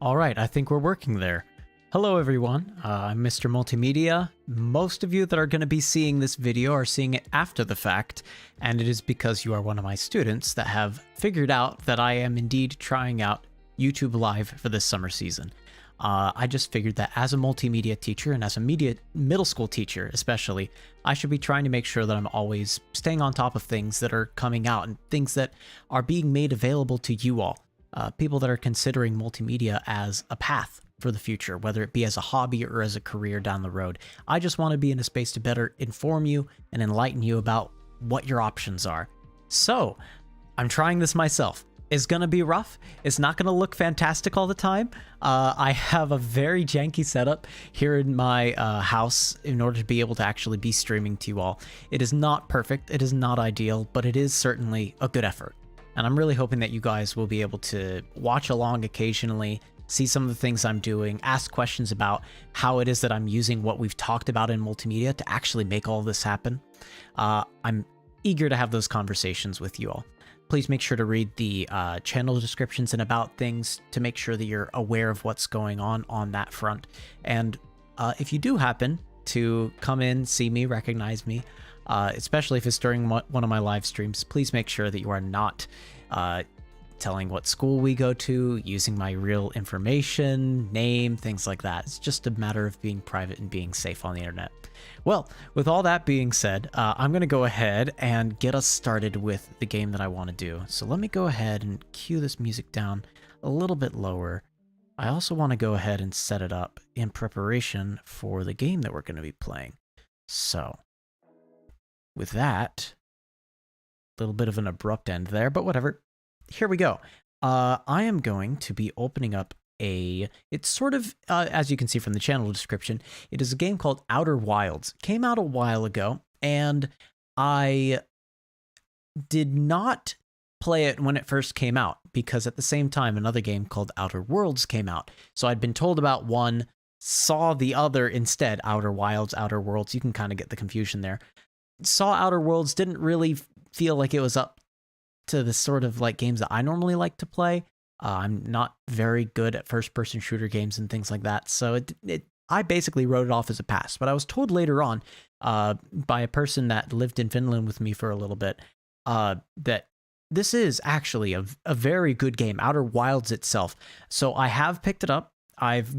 All right, I think we're working there. Hello everyone, I'm Mr. Multimedia. Most of you that are going to be seeing this video are seeing it after the fact, and it is because you are one of my students that have figured out that I am indeed trying out YouTube Live for this summer season. I just figured that as a multimedia teacher and as a middle school teacher especially, I should be trying to make sure that I'm always staying on top of things that are coming out and things that are being made available to you all. People that are considering multimedia as a path for the future, whether it be as a hobby or as a career down the road. I just want to be in a space to better inform you and enlighten you about what your options are. So, I'm trying this myself. It's going to be rough. It's not going to look fantastic all the time. I have a very janky setup here in my house in order to be able to actually be streaming to you all. It is not perfect. It is not ideal, but it is certainly a good effort. And I'm really hoping that you guys will be able to watch along occasionally, see some of the things I'm doing, ask questions about how it is that I'm using what we've talked about in multimedia to actually make all this happen. I'm eager to have those conversations with you all. Please make sure to read the channel descriptions and about things to make sure that you're aware of what's going on that front. And if you do happen to come in, see me, recognize me, especially if it's during one of my live streams, please make sure that you are not telling what school we go to, using my real information, name, things like that. It's just a matter of being private and being safe on the internet. Well, with all that being said, I'm going to go ahead and get us started with the game that I want to do. So let me go ahead and cue this music down a little bit lower. I also want to go ahead and set it up in preparation for the game that we're going to be playing. So, with that, a little bit of an abrupt end there, but whatever. Here we go. I am going to be opening up it's sort of, as you can see from the channel description, it is a game called Outer Wilds. It came out a while ago, and I did not play it when it first came out, because at the same time, another game called Outer Worlds came out. So I'd been told about one, saw the other instead, Outer Wilds, Outer Worlds. You can kind of get the confusion there. Saw Outer Worlds, didn't really feel like it was up to the sort of like games that I normally like to play. I'm not very good at first-person shooter games and things like that, so I basically wrote it off as a pass. But I was told later on by a person that lived in Finland with me for a little bit that this is actually a very good game, Outer Wilds itself. So I have picked it up. I've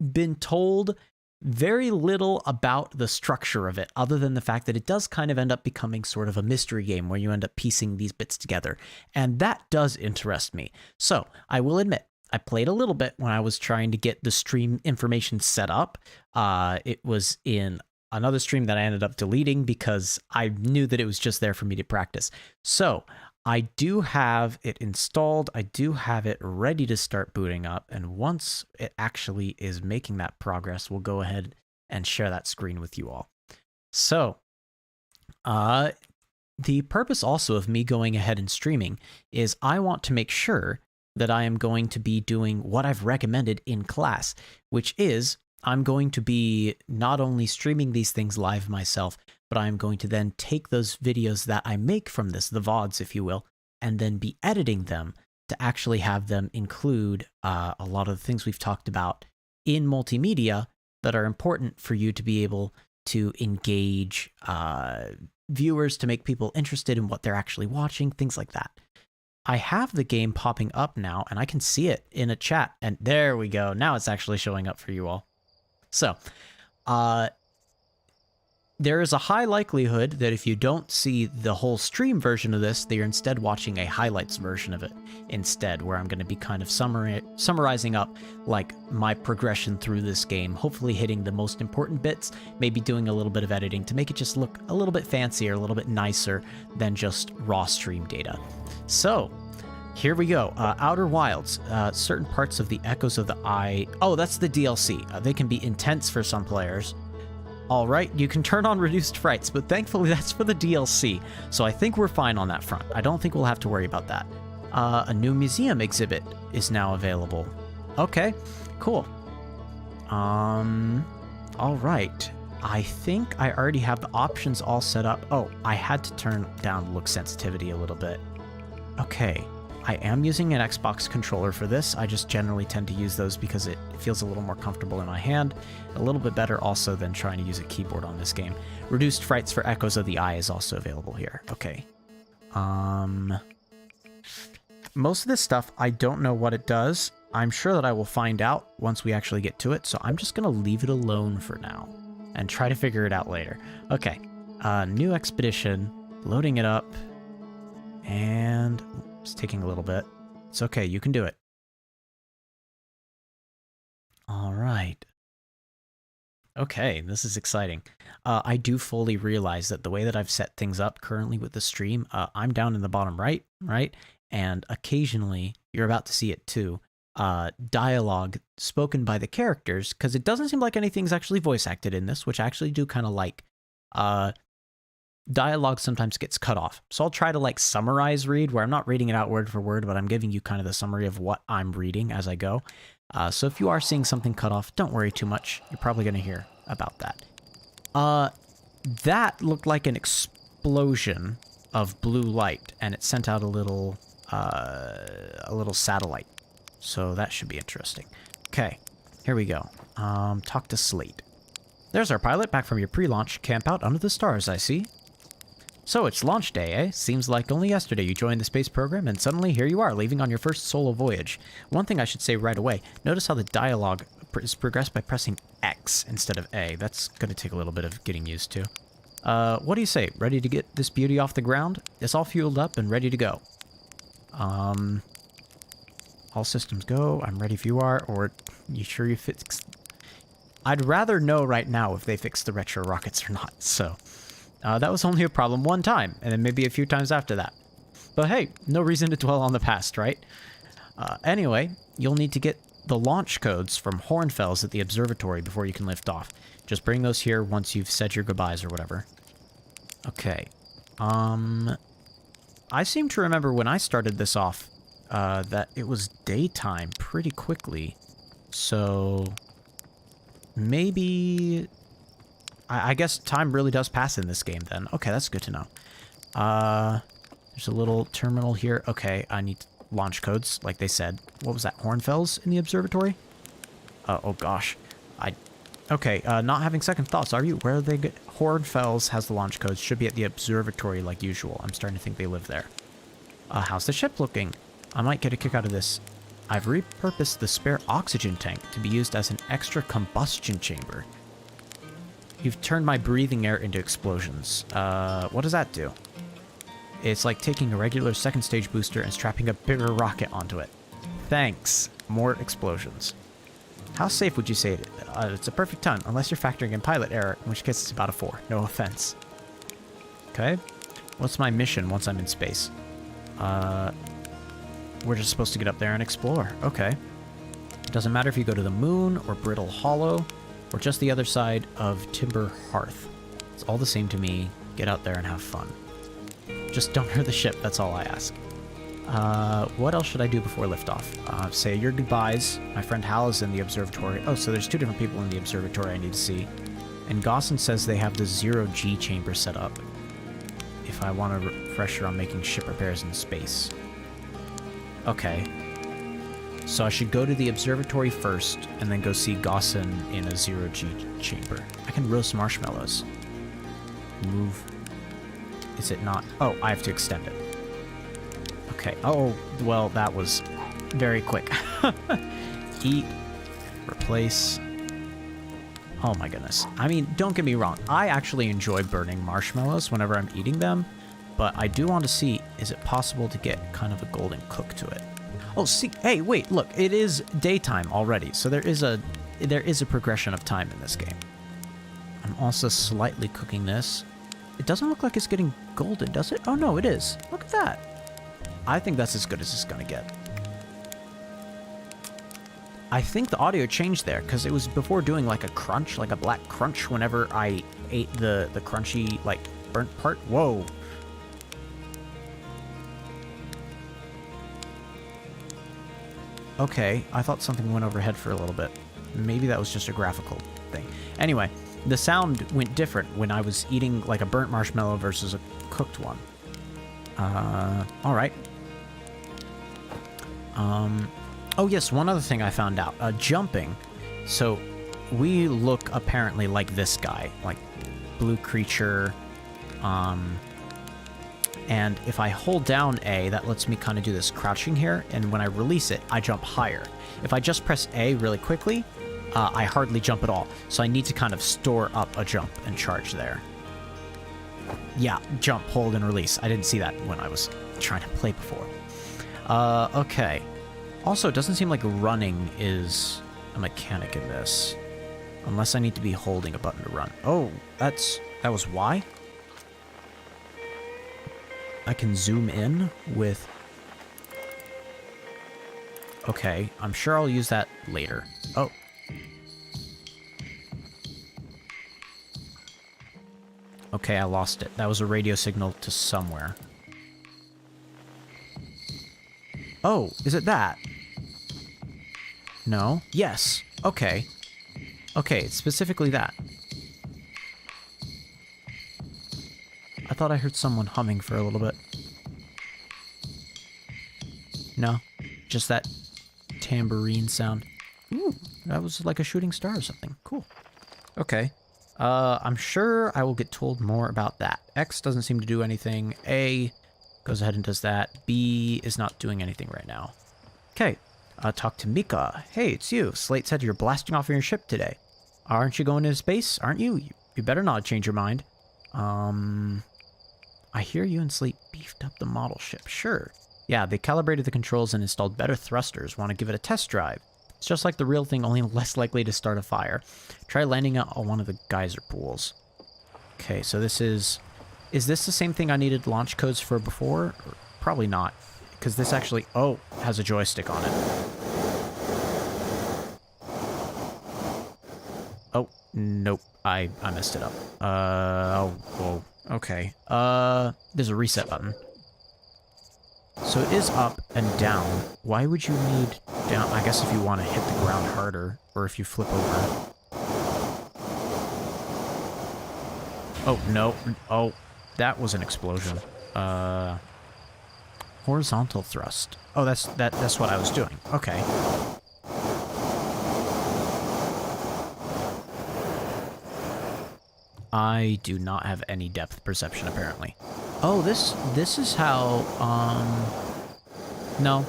been told very little about the structure of it, other than the fact that it does kind of end up becoming sort of a mystery game where you end up piecing these bits together. And that does interest me. So I will admit, I played a little bit when I was trying to get the stream information set up. It was in another stream that I ended up deleting because I knew that it was just there for me to practice. So I do have it installed. I do have it ready to start booting up. And once it actually is making that progress, we'll go ahead and share that screen with you all. So the purpose also of me going ahead and streaming is I want to make sure that I am going to be doing what I've recommended in class, which is I'm going to be not only streaming these things live myself, but I'm going to then take those videos that I make from this, the VODs, if you will, and then be editing them to actually have them include a lot of the things we've talked about in multimedia that are important for you to be able to engage viewers, to make people interested in what they're actually watching, things like that. I have the game popping up now, and I can see it in a chat, and there we go. Now it's actually showing up for you all. So, there is a high likelihood that if you don't see the whole stream version of this, that you're instead watching a highlights version of it instead, where I'm going to be kind of summarizing up like my progression through this game, hopefully hitting the most important bits, maybe doing a little bit of editing to make it just look a little bit fancier, a little bit nicer than just raw stream data. So, here we go. Outer Wilds. Certain parts of the Echoes of the Eye. Oh, that's the DLC. They can be intense for some players. All right, you can turn on reduced frights, but thankfully that's for the DLC, so I think we're fine on that front. I don't think we'll have to worry about that. A new museum exhibit is now available. Okay, cool. All right. I think I already have the options all set up. Oh, I had to turn down look sensitivity a little bit. Okay, I am using an Xbox controller for this. I just generally tend to use those because it feels a little more comfortable in my hand. A little bit better also than trying to use a keyboard on this game. Reduced frights for Echoes of the Eye is also available here. Okay. Most of this stuff, I don't know what it does. I'm sure that I will find out once we actually get to it, so I'm just going to leave it alone for now and try to figure it out later. Okay, new expedition, loading it up, and it's taking a little bit. It's okay, you can do it. All right. Okay, this is exciting. I do fully realize that the way that I've set things up currently with the stream, I'm down in the bottom right? And occasionally, you're about to see it too, dialogue spoken by the characters, because it doesn't seem like anything's actually voice acted in this, which I actually do kind of like. Dialogue sometimes gets cut off. So I'll try to like summarize read, where I'm not reading it out word for word, but I'm giving you kind of the summary of what I'm reading as I go. So if you are seeing something cut off, don't worry too much. You're probably going to hear about that. That looked like an explosion of blue light, and it sent out a little satellite. So that should be interesting. Okay, here we go. Talk to Slate. There's our pilot, back from your pre-launch camp out under the stars, I see. So it's launch day, eh? Seems like only yesterday you joined the space program, and suddenly here you are, leaving on your first solo voyage. One thing I should say right away, notice how the dialogue is progressed by pressing X instead of A. That's going to take a little bit of getting used to. What do you say? Ready to get this beauty off the ground? It's all fueled up and ready to go. All systems go. I'm ready if you are, or you sure you fixed... I'd rather know right now if they fixed the retro rockets or not, so... that was only a problem one time, and then maybe a few times after that. But hey, no reason to dwell on the past, right? Anyway, you'll need to get the launch codes from Hornfels at the observatory before you can lift off. Just bring those here once you've said your goodbyes or whatever. Okay. I seem to remember when I started this off, that it was daytime pretty quickly. So... maybe... I guess time really does pass in this game then. Okay, that's good to know. There's a little terminal here. Okay, I need launch codes, like they said. What was that, Hornfels in the observatory? Oh gosh. Okay, not having second thoughts, are you? Where are they? Hornfels has the launch codes. Should be at the observatory like usual. I'm starting to think they live there. How's the ship looking? I might get a kick out of this. I've repurposed the spare oxygen tank to be used as an extra combustion chamber. You've turned my breathing air into explosions. What does that do? It's like taking a regular second stage booster and strapping a bigger rocket onto it. Thanks. More explosions. How safe would you say it? It's a perfect ton, unless you're factoring in pilot error, in which case it's about a 4. No offense. Okay. What's my mission once I'm in space? We're just supposed to get up there and explore. Okay. It doesn't matter if you go to the moon or Brittle Hollow, or just the other side of Timber Hearth. It's all the same to me. Get out there and have fun. Just don't hurt the ship, that's all I ask. What else should I do before liftoff? Say your goodbyes. My friend Hal is in the observatory. Oh, so there's 2 different people in the observatory I need to see. And Gosson says they have the 0G chamber set up. If I want a refresher on making ship repairs in space. Okay. So I should go to the observatory first, and then go see Gosson in a 0G chamber. I can roast marshmallows. Move. Is it not? Oh, I have to extend it. Okay. Oh, well, that was very quick. Eat. Replace. Oh my goodness. I mean, don't get me wrong. I actually enjoy burning marshmallows whenever I'm eating them, but I do want to see, is it possible to get kind of a golden cook to it? Oh, see, hey, wait, look, it is daytime already, so there is a progression of time in this game. I'm also slightly cooking this. It doesn't look like it's getting golden, does it? Oh, no, it is. Look at that. I think that's as good as it's going to get. I think the audio changed there, because it was before doing like a crunch, like a black crunch whenever I ate the crunchy, like, burnt part. Whoa. Okay, I thought something went overhead for a little bit. Maybe that was just a graphical thing. Anyway, the sound went different when I was eating like a burnt marshmallow versus a cooked one. Alright. Oh yes, one other thing I found out. Jumping. So we look apparently like this guy, like blue creature. And if I hold down A, that lets me kind of do this crouching here, and when I release it, I jump higher. If I just press A really quickly, I hardly jump at all. So I need to kind of store up a jump and charge there. Yeah, jump, hold, and release. I didn't see that when I was trying to play before. Okay. Also, it doesn't seem like running is a mechanic in this. Unless I need to be holding a button to run. Oh, that was why? I can zoom in with... Okay, I'm sure I'll use that later. Oh. Okay, I lost it. That was a radio signal to somewhere. Oh, is it that? No? Yes. Okay. Okay, it's specifically that. I thought I heard someone humming for a little bit. No? Just that tambourine sound. Ooh, that was like a shooting star or something. Cool. Okay. I'm sure I will get told more about that. X doesn't seem to do anything. A goes ahead and does that. B is not doing anything right now. Okay. Talk to Mika. Hey, it's you. Slate said you're blasting off in your ship today. Aren't you going into space? Aren't you? You better not change your mind. I hear you and Slate beefed up the model ship. Sure. Yeah, they calibrated the controls and installed better thrusters. Want to give it a test drive? It's just like the real thing, only less likely to start a fire. Try landing on one of the geyser pools. Okay, so this is... Is this the same thing I needed launch codes for before? Or probably not, because this actually... Oh, has a joystick on it. Oh, nope. I messed it up. Oh, whoa. Okay. There's a reset button. So it is up and down. Why would you need down? I guess if you want to hit the ground harder, or if you flip over. Oh, no. Oh, that was an explosion. Horizontal thrust. Oh, that's what I was doing. Okay. I do not have any depth perception, apparently. Oh, this is how, No.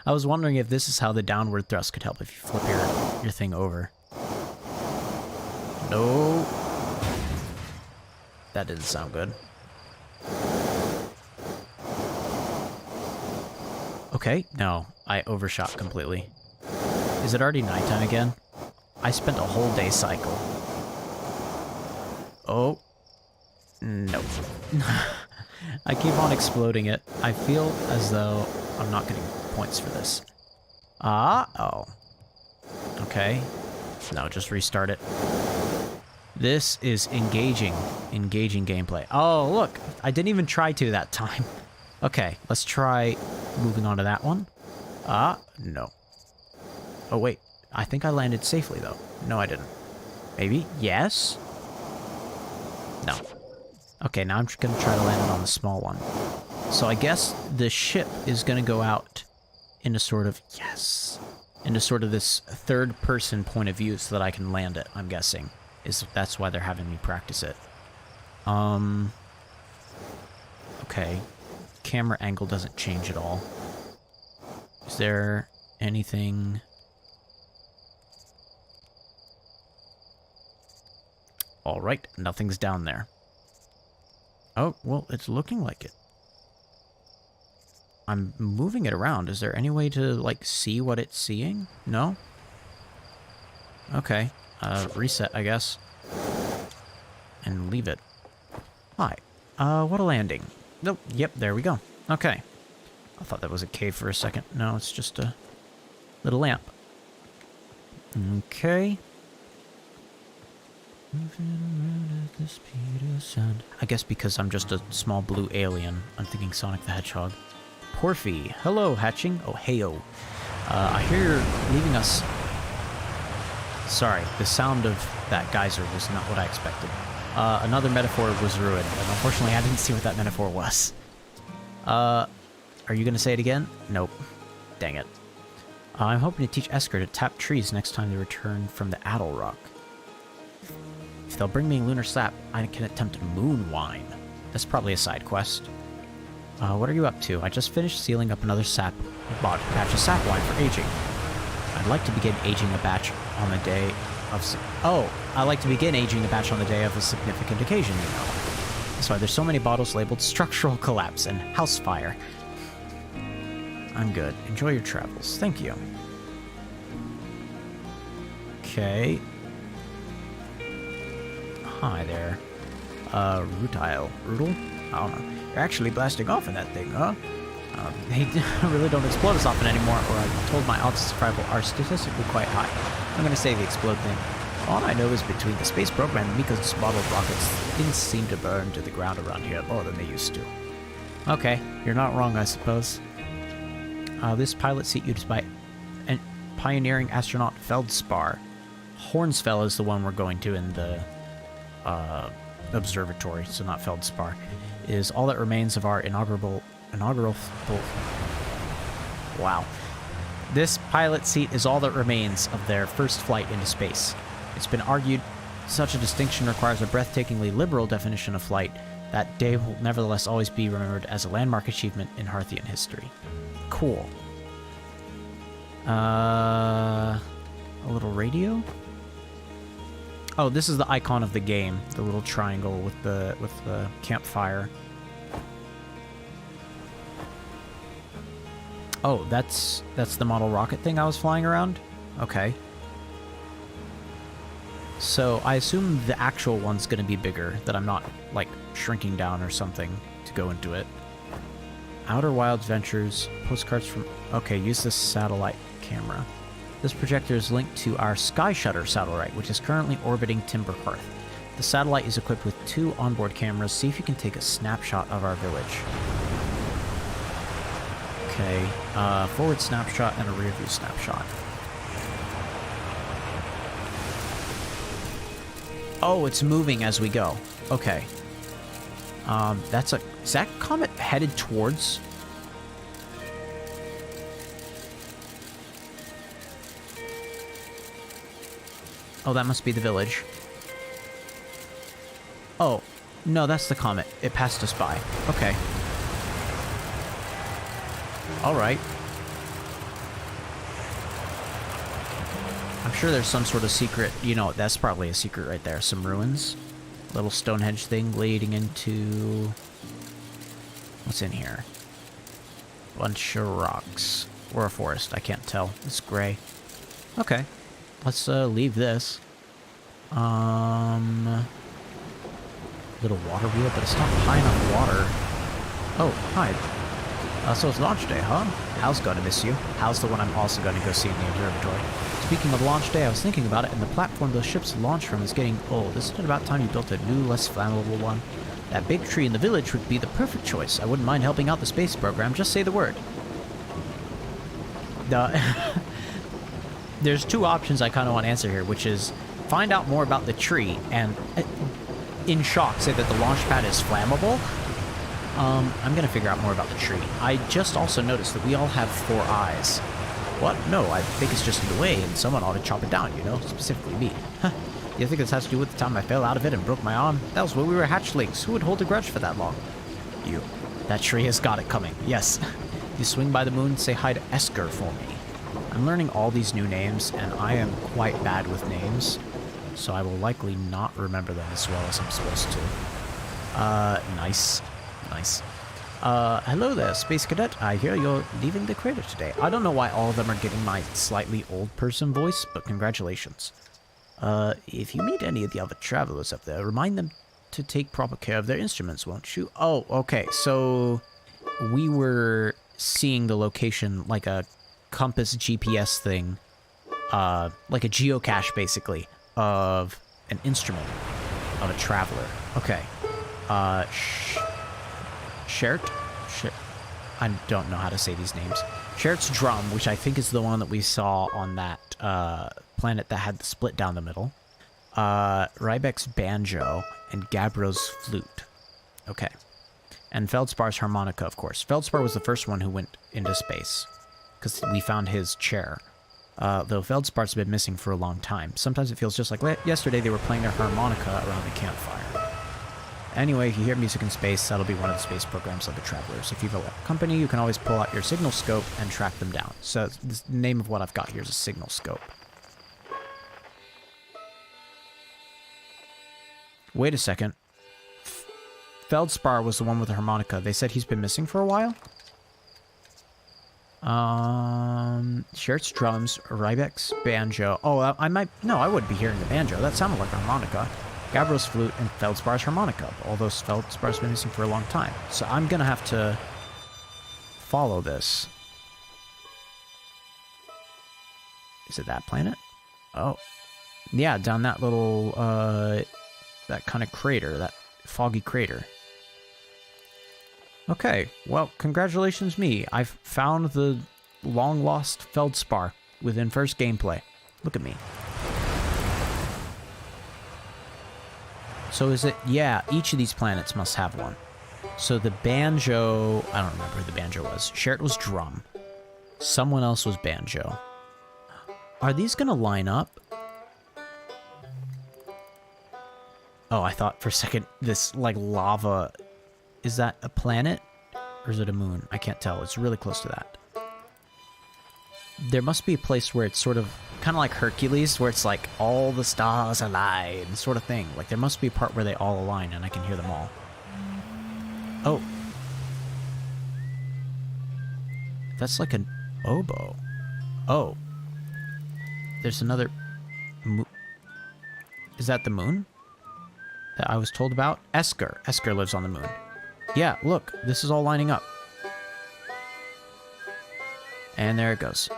I was wondering if this is how the downward thrust could help if you flip your thing over. No. That didn't sound good. Okay, no. I overshot completely. Is it already nighttime again? I spent a whole day cycle. Oh. No. I keep on exploding it. I feel as though I'm not getting points for this. Oh. Okay. No, just restart it. This is engaging gameplay. Oh, look. I didn't even try to that time. Okay, let's try moving on to that one. No. Oh, wait. I think I landed safely, though. No, I didn't. Maybe? Yes? No. Okay, now I'm just going to try to land it on the small one. So I guess the ship is going to go out into sort of... Yes! Into sort of this third-person point of view so that I can land it, I'm guessing. That's why they're having me practice it. Okay. Camera angle doesn't change at all. Is there anything... Alright, nothing's down there. Oh, well, it's looking like it. I'm moving it around. Is there any way to, like, see what it's seeing? No? Okay. Reset, I guess. And leave it. Hi. What a landing. Nope. Yep, there we go. Okay. I thought that was a cave for a second. No, it's just a little lamp. Okay. Moving around at the speed of sound. I guess because I'm just a small blue alien, I'm thinking Sonic the Hedgehog. Porphy. Hello, hatching. Oh, heyo. I hear you're leaving us... Sorry, the sound of that geyser was not what I expected. Another metaphor was ruined, and unfortunately I didn't see what that metaphor was. Are you gonna say it again? Nope. Dang it. I'm hoping to teach Esker to tap trees next time they return from the Addle Rock. If they'll bring me Lunar Sap, I can attempt Moon Wine. That's probably a side quest. What are you up to? I just finished sealing up another batch of sap wine for aging. I'd like to begin aging a batch on the day of... I like to begin aging a batch on the day of a significant occasion, you know. That's why there's so many bottles labeled Structural Collapse and House Fire. I'm good. Enjoy your travels. Thank you. Okay. Hi there. Rutile. Rootle? I don't know. You're actually blasting off in that thing, huh? They really don't explode as often anymore, or I'm told my odds of survival are statistically quite high. I'm gonna say the explode thing. All I know is between the space program and Miko's bottled rockets, things seem to burn to the ground around here more than they used to. Okay, you're not wrong, I suppose. This pilot seat used by a pioneering astronaut Feldspar. Hornsfell is the one we're going to in the observatory, so not Feldspar, is all that remains of our inaugural. Wow. This pilot seat is all that remains of their first flight into space. It's been argued such a distinction requires a breathtakingly liberal definition of flight. That day will nevertheless always be remembered as a landmark achievement in Hearthian history. Cool. A little radio? Oh, this is the icon of the game. The little triangle with the campfire. Oh, that's the model rocket thing I was flying around? Okay. So I assume the actual one's gonna be bigger, that I'm not, like, shrinking down or something to go into it. Outer Wilds Ventures, postcards from... Okay, use this satellite camera. This projector is linked to our Sky Shutter satellite, which is currently orbiting Timberhearth. The satellite is equipped with 2 onboard cameras. See if you can take a snapshot of our village. Okay, forward snapshot and a rear view snapshot. Oh, it's moving as we go. Okay. Is that comet headed towards? Oh, that must be the village. Oh, no, that's the comet. It passed us by. Okay. Alright. I'm sure there's some sort of secret, you know, that's probably a secret right there. Some ruins. Little Stonehenge thing leading into... What's in here? Bunch of rocks. Or a forest, I can't tell. It's gray. Okay. Let's leave this. Little water wheel, but it's not high enough water. Oh, hi. So it's launch day, huh? Hal's gonna miss you. Hal's the one I'm also gonna go see in the observatory. Speaking of launch day, I was thinking about it, and the platform those ships launch from is getting old. Isn't it about time you built a new, less flammable one? That big tree in the village would be the perfect choice. I wouldn't mind helping out the space program. Just say the word. There's 2 options I kind of want to answer here, which is find out more about the tree and, in shock, say that the launch pad is flammable. I'm gonna figure out more about the tree. I just also noticed that we all have 4 eyes. What? No, I think it's just in the way, and someone ought to chop it down, you know? Specifically me. Huh. You think this has to do with the time I fell out of it and broke my arm? That was when we were hatchlings. Who would hold a grudge for that long? You. That tree has got it coming. Yes. You swing by the moon, say hi to Esker for me. I'm learning all these new names, and I am quite bad with names, so I will likely not remember them as well as I'm supposed to. Nice. Nice. Hello there, Space Cadet. I hear you're leaving the crater today. I don't know why all of them are getting my slightly old person voice, but congratulations. If you meet any of the other travelers up there, remind them to take proper care of their instruments, won't you? Oh, okay, so we were seeing the location like a compass GPS thing, like a geocache, basically, of an instrument of a traveler. Okay. Shert? I don't know how to say these names. Shert's drum, which I think is the one that we saw on that planet that had the split down the middle. Rybek's banjo and Gabro's flute. Okay. And Feldspar's harmonica, of course. Feldspar was the first one who went into space, because we found his chair. Though Feldspar's been missing for a long time. Sometimes it feels just like yesterday they were playing their harmonica around the campfire. Anyway, if you hear music in space, that'll be one of the space programs like the Travelers. If you've a company, you can always pull out your signal scope and track them down. So the name of what I've got here is a signal scope. Wait a second. Feldspar was the one with the harmonica. They said he's been missing for a while? Schertz drums, Rybeck's banjo. Oh, I might... No, I wouldn't be hearing the banjo. That sounded like a harmonica. Gabriel's flute and Feldspar's harmonica. Although Feldspar's been missing for a long time. So I'm gonna have to follow this. Is it that planet? Oh. Yeah, down that little, that kind of crater. That foggy crater. Okay, well, congratulations me. I've found the long-lost Feldspar within first gameplay. Look at me. So is it... Yeah, each of these planets must have one. So the banjo... I don't remember who the banjo was. Sherritt was drum. Someone else was banjo. Are these gonna line up? Oh, I thought for a second this, like, lava... Is that a planet? Or is it a moon? I can't tell. It's really close to that. There must be a place where it's sort of... Kind of like Hercules, where it's like all the stars align, sort of thing. Like there must be a part where they all align and I can hear them all. Oh. That's like an oboe. Oh. There's another... Is that the moon? That I was told about? Esker. Esker lives on the moon. Yeah, look. This is all lining up. And there it goes.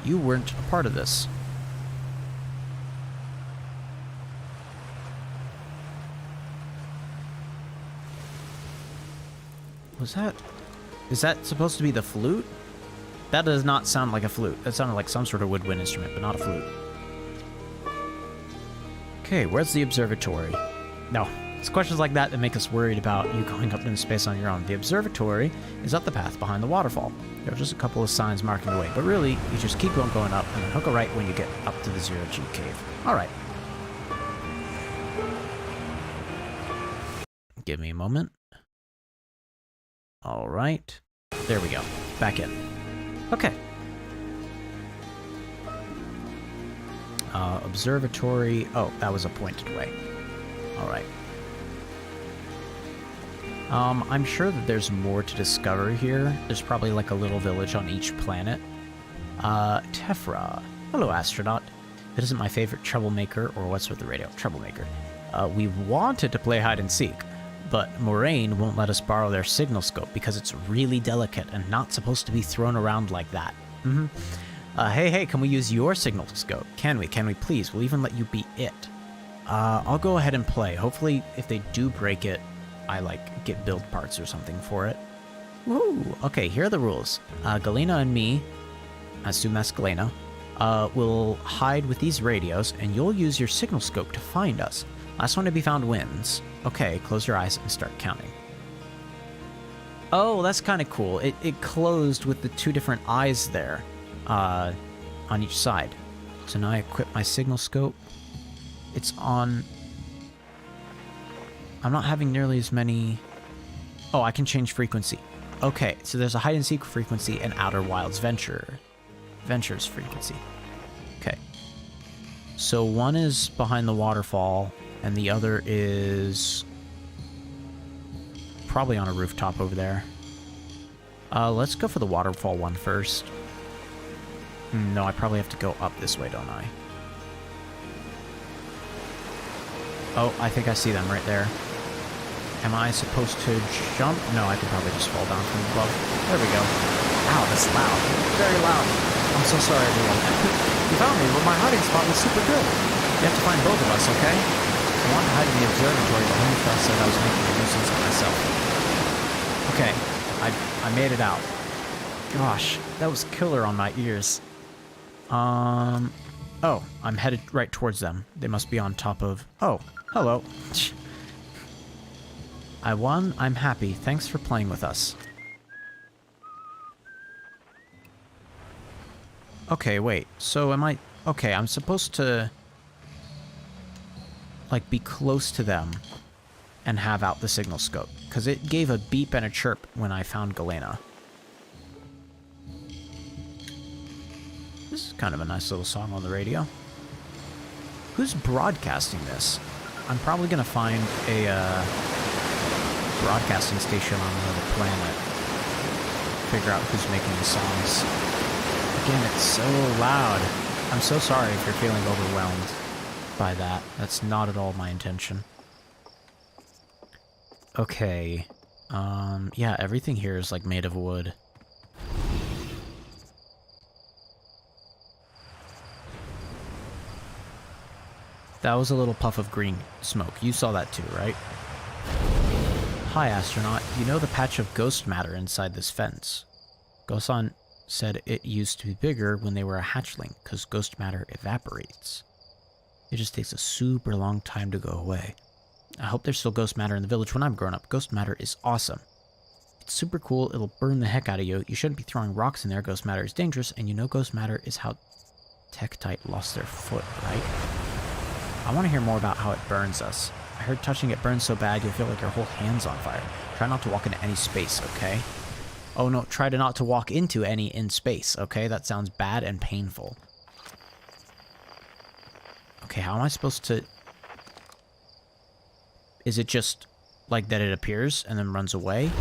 You weren't a part of this. Was that... Is that supposed to be the flute? That does not sound like a flute. That sounded like some sort of woodwind instrument, but not a flute. Okay, where's the observatory? No, it's questions like that that make us worried about you going up into space on your own. The observatory is up the path behind the waterfall. There are just a couple of signs marking the way, but really, you just keep going up and then hook a right when you get up to the zero-G cave. Alright. Give me a moment. Alright. There we go. Back in. Okay. Observatory. Oh, that was a pointed way. Alright. I'm sure that there's more to discover here. There's probably like a little village on each planet. Tefra. Hello, astronaut. It isn't my favorite troublemaker, or what's with the radio? Troublemaker. We wanted to play hide and seek, but Moraine won't let us borrow their signal scope because it's really delicate and not supposed to be thrown around like that. Hey, can we use your signal scope? Can we please? We'll even let you be it. I'll go ahead and play. Hopefully, if they do break it, I, like, get build parts or something for it. Woo! Okay, here are the rules. Galena and me, I assume that's Galena, will hide with these radios, and you'll use your signal scope to find us. Last one to be found wins. Okay, close your eyes and start counting. Oh, that's kind of cool. It closed with the two different eyes there, on each side. So now I equip my signal scope. It's on... I'm not having nearly as many... Oh, I can change frequency. Okay, so there's a hide-and-seek frequency and Outer Wilds Ventures frequency. Okay. So one is behind the waterfall, and the other is... probably on a rooftop over there. Let's go for the waterfall one first. No, I probably have to go up this way, don't I? Oh, I think I see them right there. Am I supposed to jump? No, I could probably just fall down from above. There we go. Ow, that's loud. Very loud. I'm so sorry, everyone. You found me, but my hiding spot was super good. You have to find both of us, okay? I wanted to hide in the observatory, but Homefell said I was making a nuisance of myself. Okay, I made it out. Gosh, that was killer on my ears. Oh, I'm headed right towards them. They must be on top of... Oh, hello. I won. I'm happy. Thanks for playing with us. Okay, wait. So am I... Okay, I'm supposed to... like, be close to them and have out the signal scope. Because it gave a beep and a chirp when I found Galena. This is kind of a nice little song on the radio. Who's broadcasting this? I'm probably going to find a broadcasting station on another planet. Figure out who's making the songs. Again, it's so loud. I'm so sorry if you're feeling overwhelmed by that. That's not at all my intention. Okay. Yeah, everything here is like made of wood. That was a little puff of green smoke. You saw that too, right? Hi, astronaut. You know the patch of ghost matter inside this fence? Gosan said it used to be bigger when they were a hatchling, because ghost matter evaporates. It just takes a super long time to go away. I hope there's still ghost matter in the village when I'm grown up. Ghost matter is awesome. It's super cool. It'll burn the heck out of you. You shouldn't be throwing rocks in there. Ghost matter is dangerous, and you know ghost matter is how Tektite lost their foot, right? I want to hear more about how it burns us. I heard touching it burns so bad you'll feel like your whole hand's on fire. Try not to walk into any space, okay? Oh no, try to not to walk into any in space, okay? That sounds bad and painful. Okay, how am I supposed to... Is it just like that it appears and then runs away?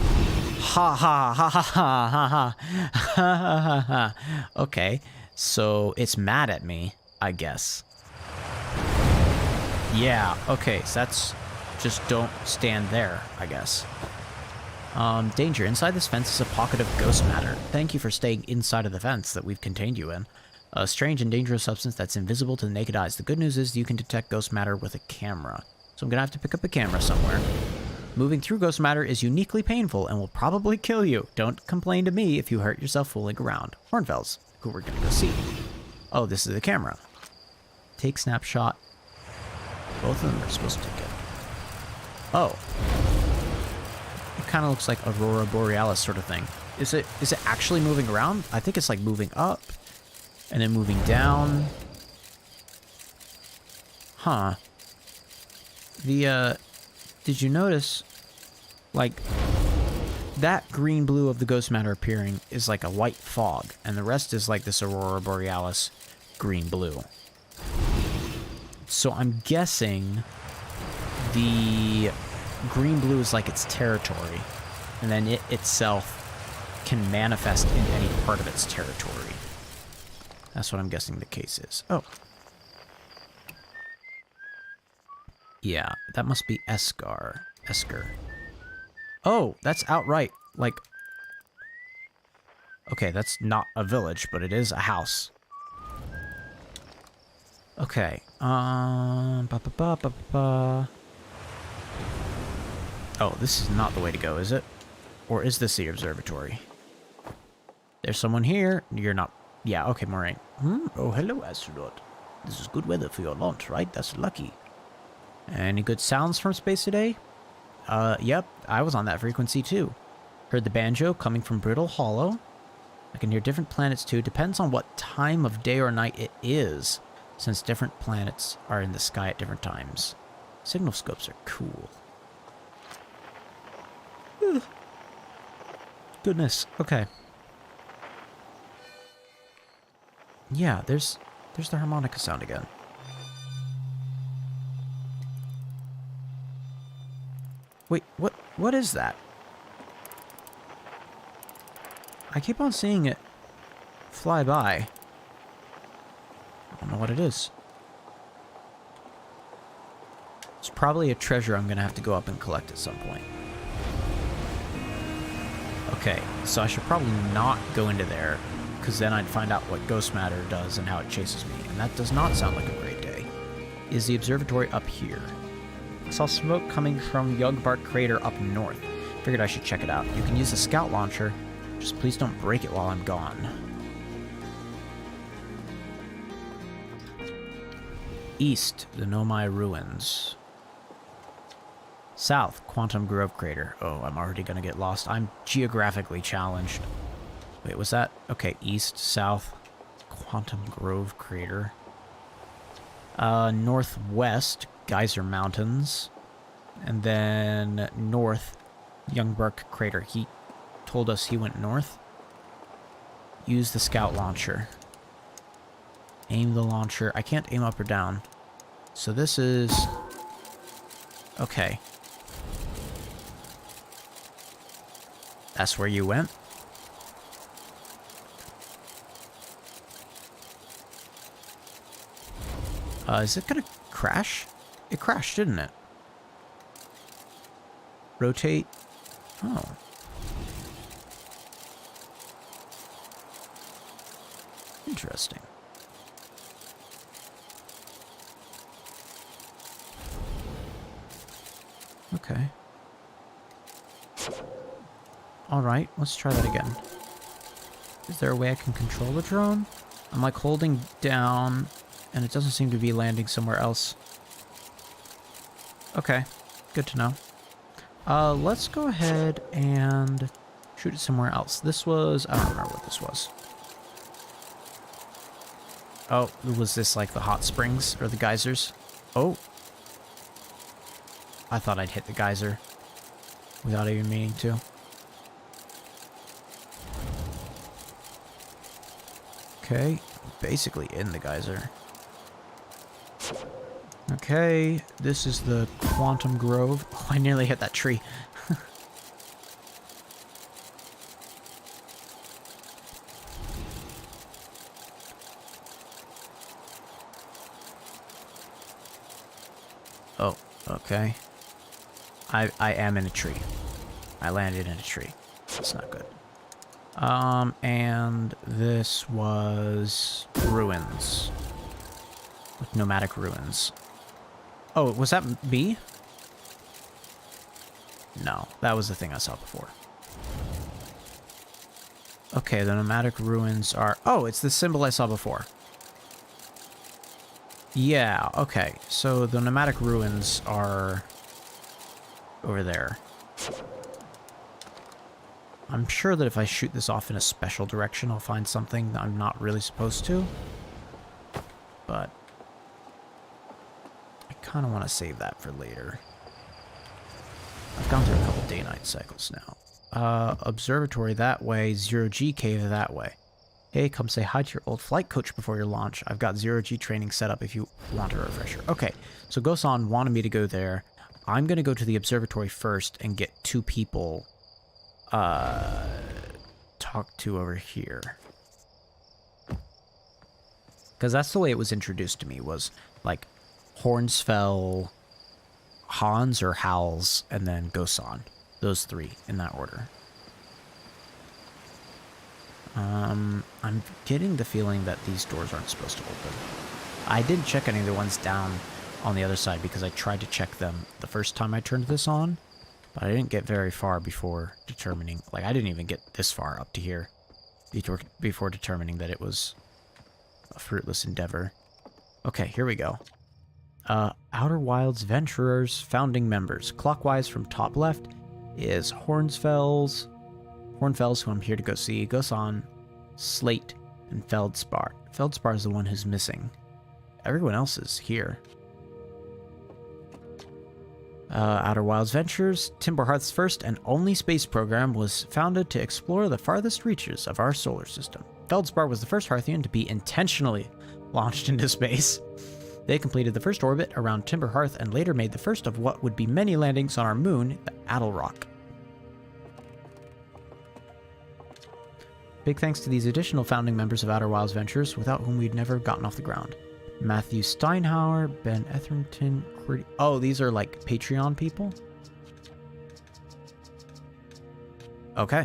Ha ha ha ha ha ha ha ha ha ha. Okay, so it's mad at me, I guess. Yeah, okay, so that's... Just don't stand there, I guess. Danger. Inside this fence is a pocket of ghost matter. Thank you for staying inside of the fence that we've contained you in. A strange and dangerous substance that's invisible to the naked eyes. The good news is you can detect ghost matter with a camera. So I'm gonna have to pick up a camera somewhere. Moving through ghost matter is uniquely painful and will probably kill you. Don't complain to me if you hurt yourself fooling around. Hornfells, who we're gonna go see. Oh, this is the camera. Take snapshot. Both of them are supposed to take it. Oh. It kind of looks like Aurora Borealis sort of thing. Is it actually moving around? I think it's like moving up and then moving down. Huh. Did you notice, like, that green-blue of the ghost matter appearing is like a white fog, and the rest is like this Aurora Borealis green-blue. So I'm guessing the green-blue is like its territory, and then it itself can manifest in any part of its territory. That's what I'm guessing the case is. Oh. Yeah, that must be Esker. Oh, that's outright, like... Okay, that's not a village, but it is a house. Okay, Oh, this is not the way to go, is it? Or is this the observatory? There's someone here. You're not... Yeah, okay, Moraine. Oh, hello, astronaut. This is good weather for your launch, right? That's lucky. Any good sounds from space today? Yep, I was on that frequency too. Heard the banjo coming from Brittle Hollow. I can hear different planets too. Depends on what time of day or night it is, since different planets are in the sky at different times. Signal scopes are cool. Ugh. Goodness, okay. Yeah, there's the harmonica sound again. Wait, what is that? I keep on seeing it fly by. I don't know what it is. It's probably a treasure I'm gonna have to go up and collect at some point. Okay, so I should probably not go into there, because then I'd find out what ghost matter does and how it chases me, and that does not sound like a great day. Is the observatory up here? I saw smoke coming from Yugbark Crater up north. Figured I should check it out. You can use the scout launcher. Just please don't break it while I'm gone. East, the Nomai Ruins. South, Quantum Grove Crater. Oh, I'm already going to get lost. I'm geographically challenged. Wait, was that? Okay, east, south, Quantum Grove Crater. Northwest, Geyser Mountains. And then north, Youngbuck Crater. He told us he went north. Use the scout launcher. Aim the launcher. I can't aim up or down. So this is... Okay. That's where you went? Is it gonna crash? It crashed, didn't it? Rotate. Oh. Interesting. Okay. Alright, let's try that again. Is there a way I can control the drone? I'm like holding down, and it doesn't seem to be landing somewhere else. Okay, good to know. Let's go ahead and shoot it somewhere else. This was... I don't remember what this was. Oh, was this like the hot springs or the geysers? Oh. I thought I'd hit the geyser without even meaning to. Okay, basically in the geyser. Okay, this is the Quantum Grove. Oh, I nearly hit that tree. Oh, okay. I am in a tree. I landed in a tree. That's not good. And this was ruins. With nomadic ruins. Oh, was that B? No, that was the thing I saw before. Okay, the nomadic ruins are... Oh, it's the symbol I saw before. Yeah, okay. So the nomadic ruins are over there. I'm sure that if I shoot this off in a special direction, I'll find something that I'm not really supposed to. But I kind of want to save that for later. I've gone through a couple day-night cycles now. Observatory that way, Zero-G cave that way. Hey, come say hi to your old flight coach before your launch. I've got Zero-G training set up if you want a refresher. Okay, so Gosan wanted me to go there. I'm going to go to the observatory first and get 2 people talk to over here. Because that's the way it was introduced to me, was like Hornsfell, Hans or Howls, and then Gosan. Those 3 in that order. I'm getting the feeling that these doors aren't supposed to open. I didn't check any of the ones down on the other side because I tried to check them the first time I turned this on, but I didn't get very far before determining, like I didn't even get this far up to here before determining that it was a fruitless endeavor. Okay, here we go. Outer Wilds Venturers, founding members. Clockwise from top left is Hornfells, who I'm here to go see. Gosan, Slate, and Feldspar. Feldspar is the one who's missing. Everyone else is here. Outer Wilds Ventures, Timberhearth's first and only space program, was founded to explore the farthest reaches of our solar system. Feldspar was the first Hearthian to be intentionally launched into space. They completed the first orbit around Timberhearth and later made the first of what would be many landings on our moon, the Adelrock. Big thanks to these additional founding members of Outer Wilds Ventures, without whom we'd never have gotten off the ground. Matthew Steinhauer, Ben Etherington, oh, these are like Patreon people? Okay.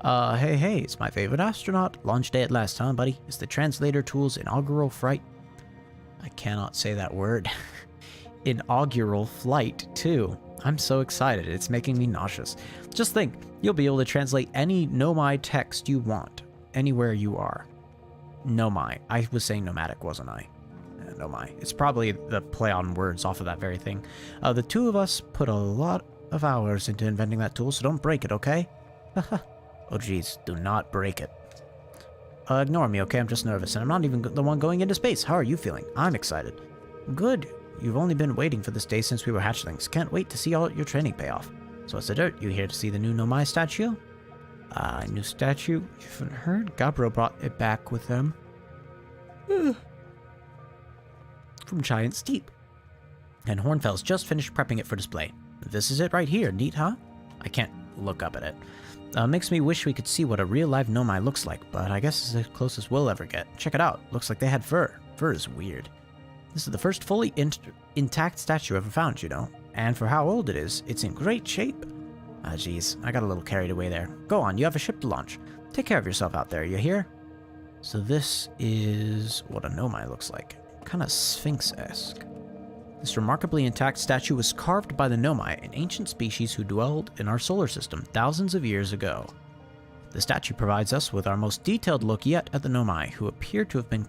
Hey, it's my favorite astronaut. Launch day at last, huh, buddy? It's the translator tool's inaugural flight. I cannot say that word. Inaugural flight, too. I'm so excited. It's making me nauseous. Just think, you'll be able to translate any Nomai text you want, anywhere you are. Nomai. I was saying nomadic, wasn't I? Nomai. It's probably the play on words off of that very thing. The two of us put a lot of hours into inventing that tool, so don't break it, okay? Oh geez, do not break it. Ignore me, okay? I'm just nervous, and I'm not even the one going into space. How are you feeling? I'm excited. Good. You've only been waiting for this day since we were hatchlings. Can't wait to see all your training pay off. So what's the dirt? You here to see the new Nomai statue? New statue? You haven't heard? Gabriel brought it back with them. From Giant Steep. And Hornfell's just finished prepping it for display. This is it right here. Neat, huh? I can't look up at it. Makes me wish we could see what a real live Nomai looks like, but I guess it's as close as we'll ever get. Check it out. Looks like they had fur. Fur is weird. This is the first fully intact statue ever found, you know. And for how old it is, it's in great shape. Ah, geez. I got a little carried away there. Go on, you have a ship to launch. Take care of yourself out there, you hear? So this is what a Nomai looks like. Kind of Sphinx-esque. This remarkably intact statue was carved by the Nomai, an ancient species who dwelled in our solar system thousands of years ago. The statue provides us with our most detailed look yet at the Nomai, who appear to have been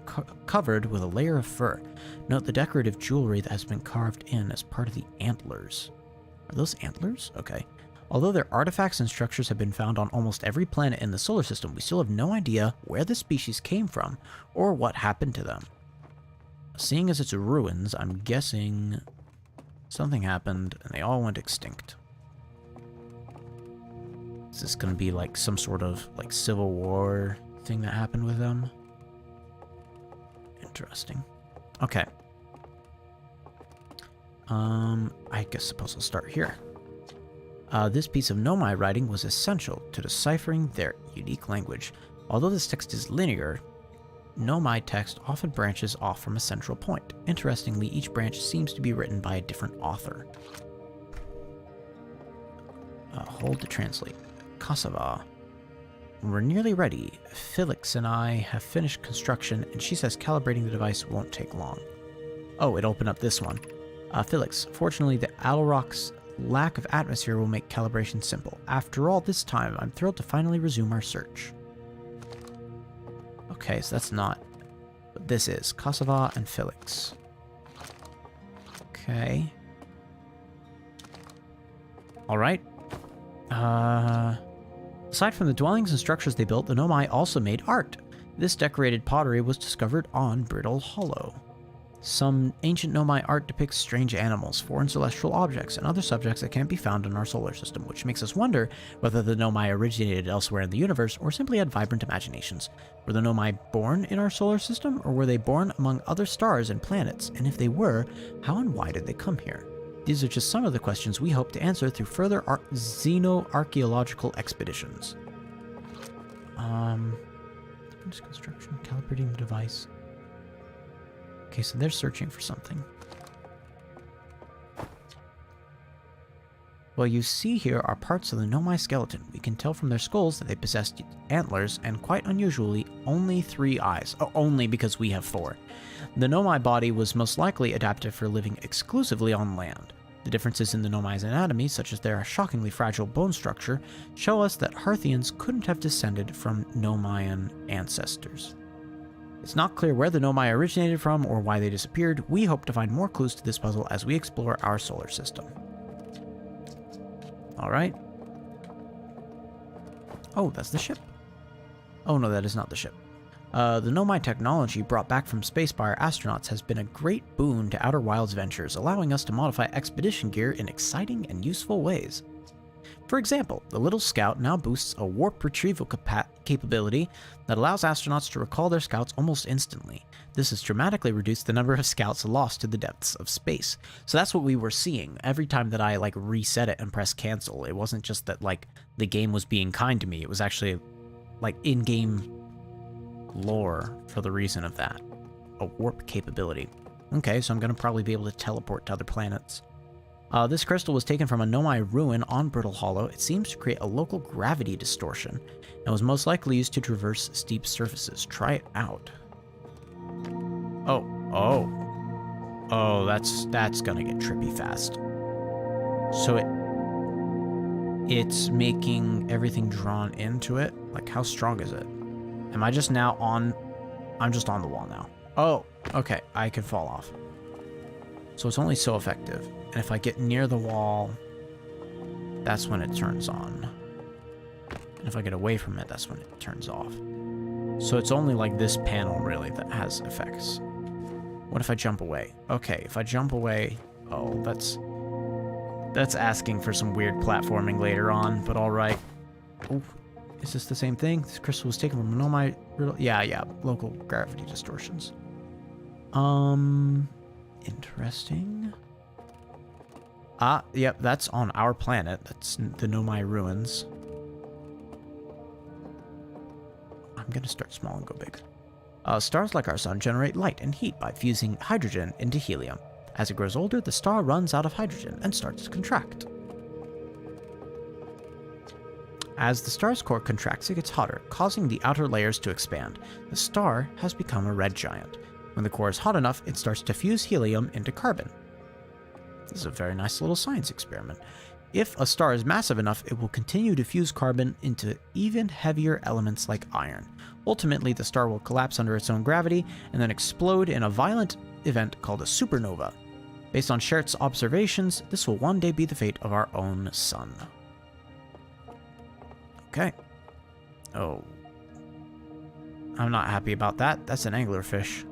covered with a layer of fur. Note the decorative jewelry that has been carved in as part of the antlers. Are those antlers? Okay. Although their artifacts and structures have been found on almost every planet in the solar system, we still have no idea where the species came from or what happened to them. Seeing as it's ruins, I'm guessing something happened and they all went extinct. Is this going to be like some sort of like civil war thing that happened with them? Interesting. Okay. I suppose I'll start here. This piece of Nomai writing was essential to deciphering their unique language. Although this text is linear, Nomai text often branches off from a central point. Interestingly, each branch seems to be written by a different author. Hold to translate. Kasava. We're nearly ready. Felix and I have finished construction, and she says calibrating the device won't take long. Oh, it opened up this one. Felix, fortunately the Alrock's lack of atmosphere will make calibration simple. After all this time, I'm thrilled to finally resume our search. Okay, so that's not what this is. Kasava and Felix. Okay. Alright. Aside from the dwellings and structures they built, the Nomai also made art. This decorated pottery was discovered on Brittle Hollow. Some ancient Nomai art depicts strange animals, foreign celestial objects, and other subjects that can't be found in our solar system, which makes us wonder whether the Nomai originated elsewhere in the universe or simply had vibrant imaginations. Were the Nomai born in our solar system, or were they born among other stars and planets? And if they were, how and why did they come here? These are just some of the questions we hope to answer through further xenoarchaeological expeditions. Construction, calibrating the device. Okay, so they're searching for something. Well, you see here are parts of the Nomai skeleton. We can tell from their skulls that they possessed antlers and, quite unusually, only 3 eyes. Oh, only because we have 4. The Nomai body was most likely adapted for living exclusively on land. The differences in the Nomai's anatomy, such as their shockingly fragile bone structure, show us that Harthians couldn't have descended from Nomaian ancestors. It's not clear where the Nomai originated from or why they disappeared. We hope to find more clues to this puzzle as we explore our solar system. Alright. Oh, that's the ship. Oh no, that is not the ship. The Nomai technology brought back from space by our astronauts has been a great boon to Outer Wilds ventures, allowing us to modify expedition gear in exciting and useful ways. For example, the Little Scout now boasts a warp retrieval capability that allows astronauts to recall their scouts almost instantly. This has dramatically reduced the number of scouts lost to the depths of space. So that's what we were seeing every time that I reset it and press cancel. It wasn't just that the game was being kind to me. It was actually in-game lore for the reason of that. A warp capability. Okay, so I'm going to probably be able to teleport to other planets. This crystal was taken from a Nomai ruin on Brittle Hollow. It seems to create a local gravity distortion, and was most likely used to traverse steep surfaces. Try it out. Oh, that's gonna get trippy fast. So it's making everything drawn into it? How strong is it? Am I just now on... I'm just on the wall now. Oh, okay. I can fall off. So it's only so effective. And if I get near the wall, that's when it turns on. And if I get away from it, that's when it turns off. So it's only like this panel, really, that has effects. What if I jump away? Okay, if I jump away... Oh, that's asking for some weird platforming later on, but alright. Oh, is this the same thing? This crystal was taken from my... Yeah, local gravity distortions. Interesting. Ah, yep, that's on our planet. That's the Nomai ruins. I'm gonna start small and go big. Stars like our sun generate light and heat by fusing hydrogen into helium. As it grows older, the star runs out of hydrogen and starts to contract. As the star's core contracts, it gets hotter, causing the outer layers to expand. The star has become a red giant. When the core is hot enough, it starts to fuse helium into carbon. This is a very nice little science experiment. If a star is massive enough, it will continue to fuse carbon into even heavier elements like iron. Ultimately, the star will collapse under its own gravity and then explode in a violent event called a supernova. Based on Schertz's observations, this will one day be the fate of our own sun. Okay. Oh. I'm not happy about that. That's an anglerfish.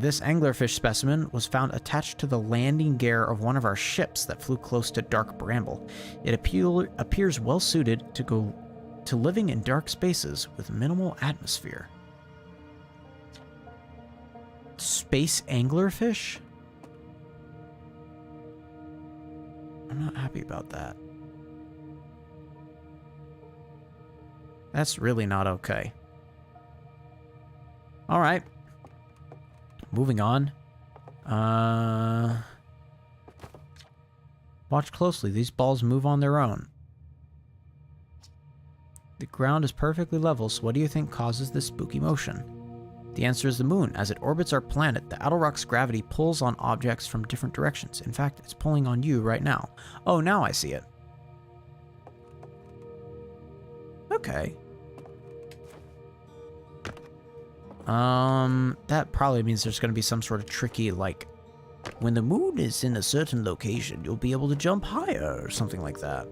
This anglerfish specimen was found attached to the landing gear of one of our ships that flew close to dark bramble. It appears well suited to go to living in dark spaces with minimal atmosphere. Space anglerfish? I'm not happy about that. That's really not okay. All right. Moving on. Watch closely. These balls move on their own. The ground is perfectly level, so what do you think causes this spooky motion? The answer is the moon. As it orbits our planet, the outer rock's gravity pulls on objects from different directions. In fact, it's pulling on you right now. Oh, now I see it. Okay. That probably means there's going to be some sort of tricky, like, when the moon is in a certain location, you'll be able to jump higher, or something like that.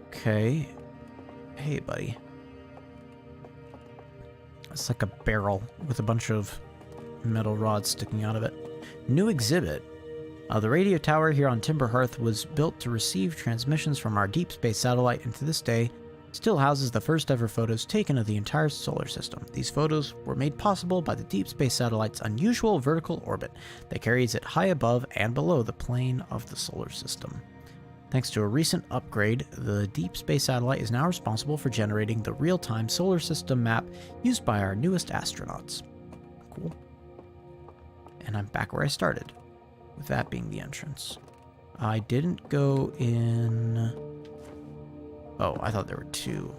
Okay. Hey, buddy. It's like a barrel with a bunch of metal rods sticking out of it. New exhibit. The radio tower here on Timber Hearth was built to receive transmissions from our deep space satellite, and to this day, still houses the first ever photos taken of the entire solar system. These photos were made possible by the deep space satellite's unusual vertical orbit that carries it high above and below the plane of the solar system. Thanks to a recent upgrade, the deep space satellite is now responsible for generating the real-time solar system map used by our newest astronauts. Cool. And I'm back where I started, with that being the entrance. I didn't go in... Oh, I thought there were two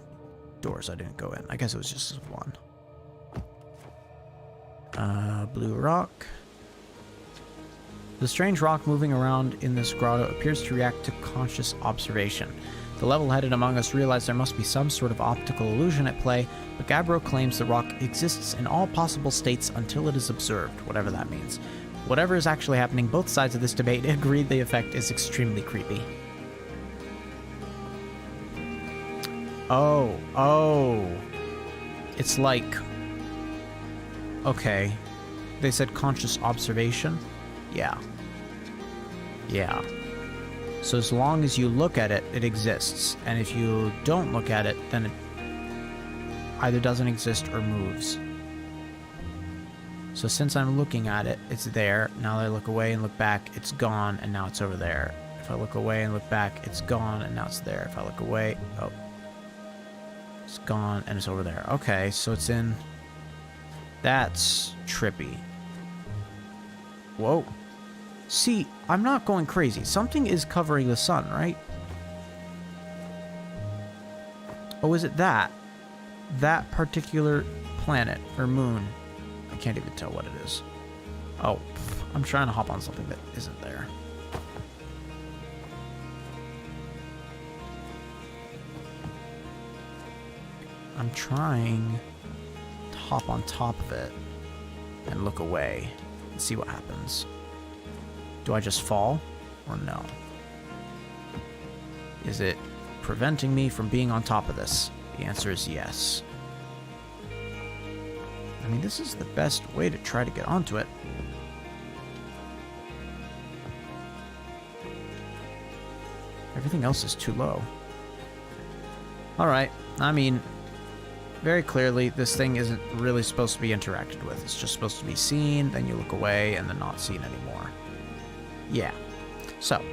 doors I didn't go in. I guess it was just one. Blue rock. The strange rock moving around in this grotto appears to react to conscious observation. The level-headed among us realize there must be some sort of optical illusion at play, but Gabbro claims the rock exists in all possible states until it is observed, whatever that means. Whatever is actually happening, both sides of this debate agree the effect is extremely creepy. Oh. It's like... Okay. They said conscious observation? Yeah. So as long as you look at it, it exists. And if you don't look at it, then it either doesn't exist or moves. So since I'm looking at it, it's there. Now that I look away and look back, it's gone, and now it's over there. If I look away and look back, it's gone, and now it's there. If I look away... Oh. It's gone, and it's over there. Okay, so it's in... That's trippy. Whoa. See, I'm not going crazy. Something is covering the sun, right? Oh, is it that? That particular planet or moon? I can't even tell what it is. Oh, I'm trying to hop on something that isn't there. I'm trying to hop on top of it and look away and see what happens. Do I just fall or no? Is it preventing me from being on top of this? The answer is yes. I mean, this is the best way to try to get onto it. Everything else is too low. Alright, I mean, very clearly this thing isn't really supposed to be interacted with. It's just supposed to be seen, then you look away, and then not seen anymore. Yeah. So.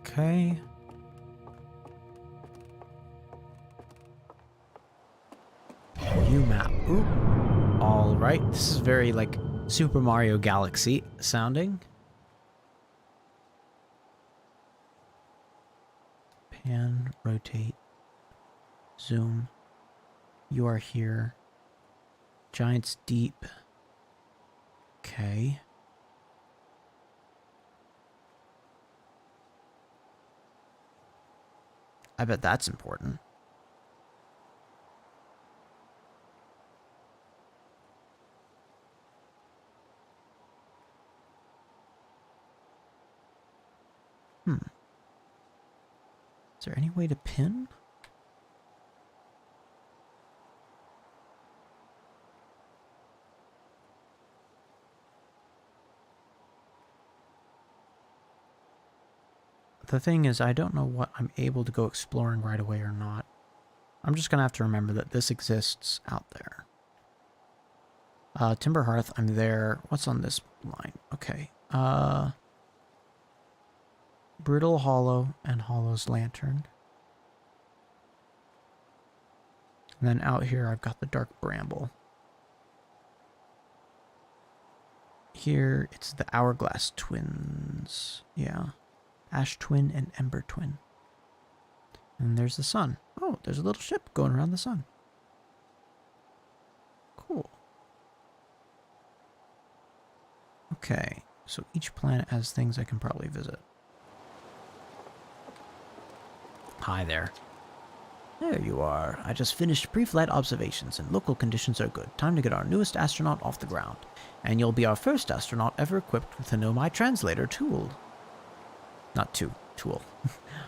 Okay. View map. Ooh. Alright, this is very, like, Super Mario Galaxy sounding. Pan, rotate, zoom. You are here. Giant's Deep. Okay. I bet that's important. Is there any way to pin? The thing is, I don't know what I'm able to go exploring right away or not. I'm just going to have to remember that this exists out there. Timber Hearth, I'm there. What's on this line? Okay. Brittle Hollow and Hollow's Lantern. And then out here I've got the Dark Bramble. Here it's the Hourglass Twins. Yeah. Ash Twin and Ember Twin. And there's the sun. Oh, there's a little ship going around the sun. Cool. Okay, so each planet has things I can probably visit. Hi there. There you are. I just finished pre-flight observations and local conditions are good. Time to get our newest astronaut off the ground. And you'll be our first astronaut ever equipped with the Nomai translator tool. Not tool.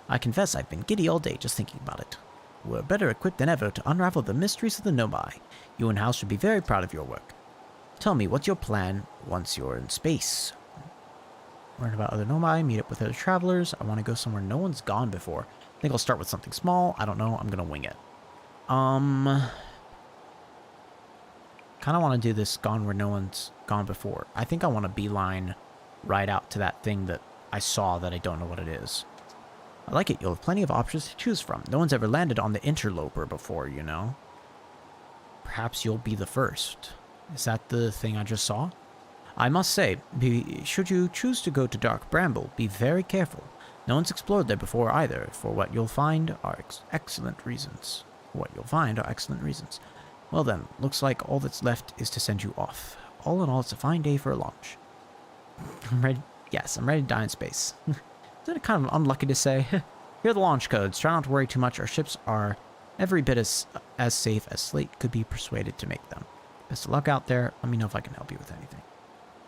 I confess I've been giddy all day just thinking about it. We're better equipped than ever to unravel the mysteries of the Nomai. You and Hal should be very proud of your work. Tell me, what's your plan once you're in space? Learn about other Nomai, meet up with other travelers. I want to go somewhere no one's gone before. I think I'll start with something small. I don't know. I'm going to wing it. Kind of want to do this gone where no one's gone before. I think I want to beeline right out to that thing that I saw that I don't know what it is. I like it. You'll have plenty of options to choose from. No one's ever landed on the Interloper before, you know? Perhaps you'll be the first. Is that the thing I just saw? I must say, should you choose to go to Dark Bramble, be very careful. No one's explored there before either. For what you'll find are excellent reasons. Well then, looks like all that's left is to send you off. All in all, it's a fine day for a launch. I'm ready. Yes, I'm ready to die in space. Isn't it kind of unlucky to say? Here are the launch codes. Try not to worry too much. Our ships are every bit as safe as Slate could be persuaded to make them. Best of luck out there. Let me know if I can help you with anything.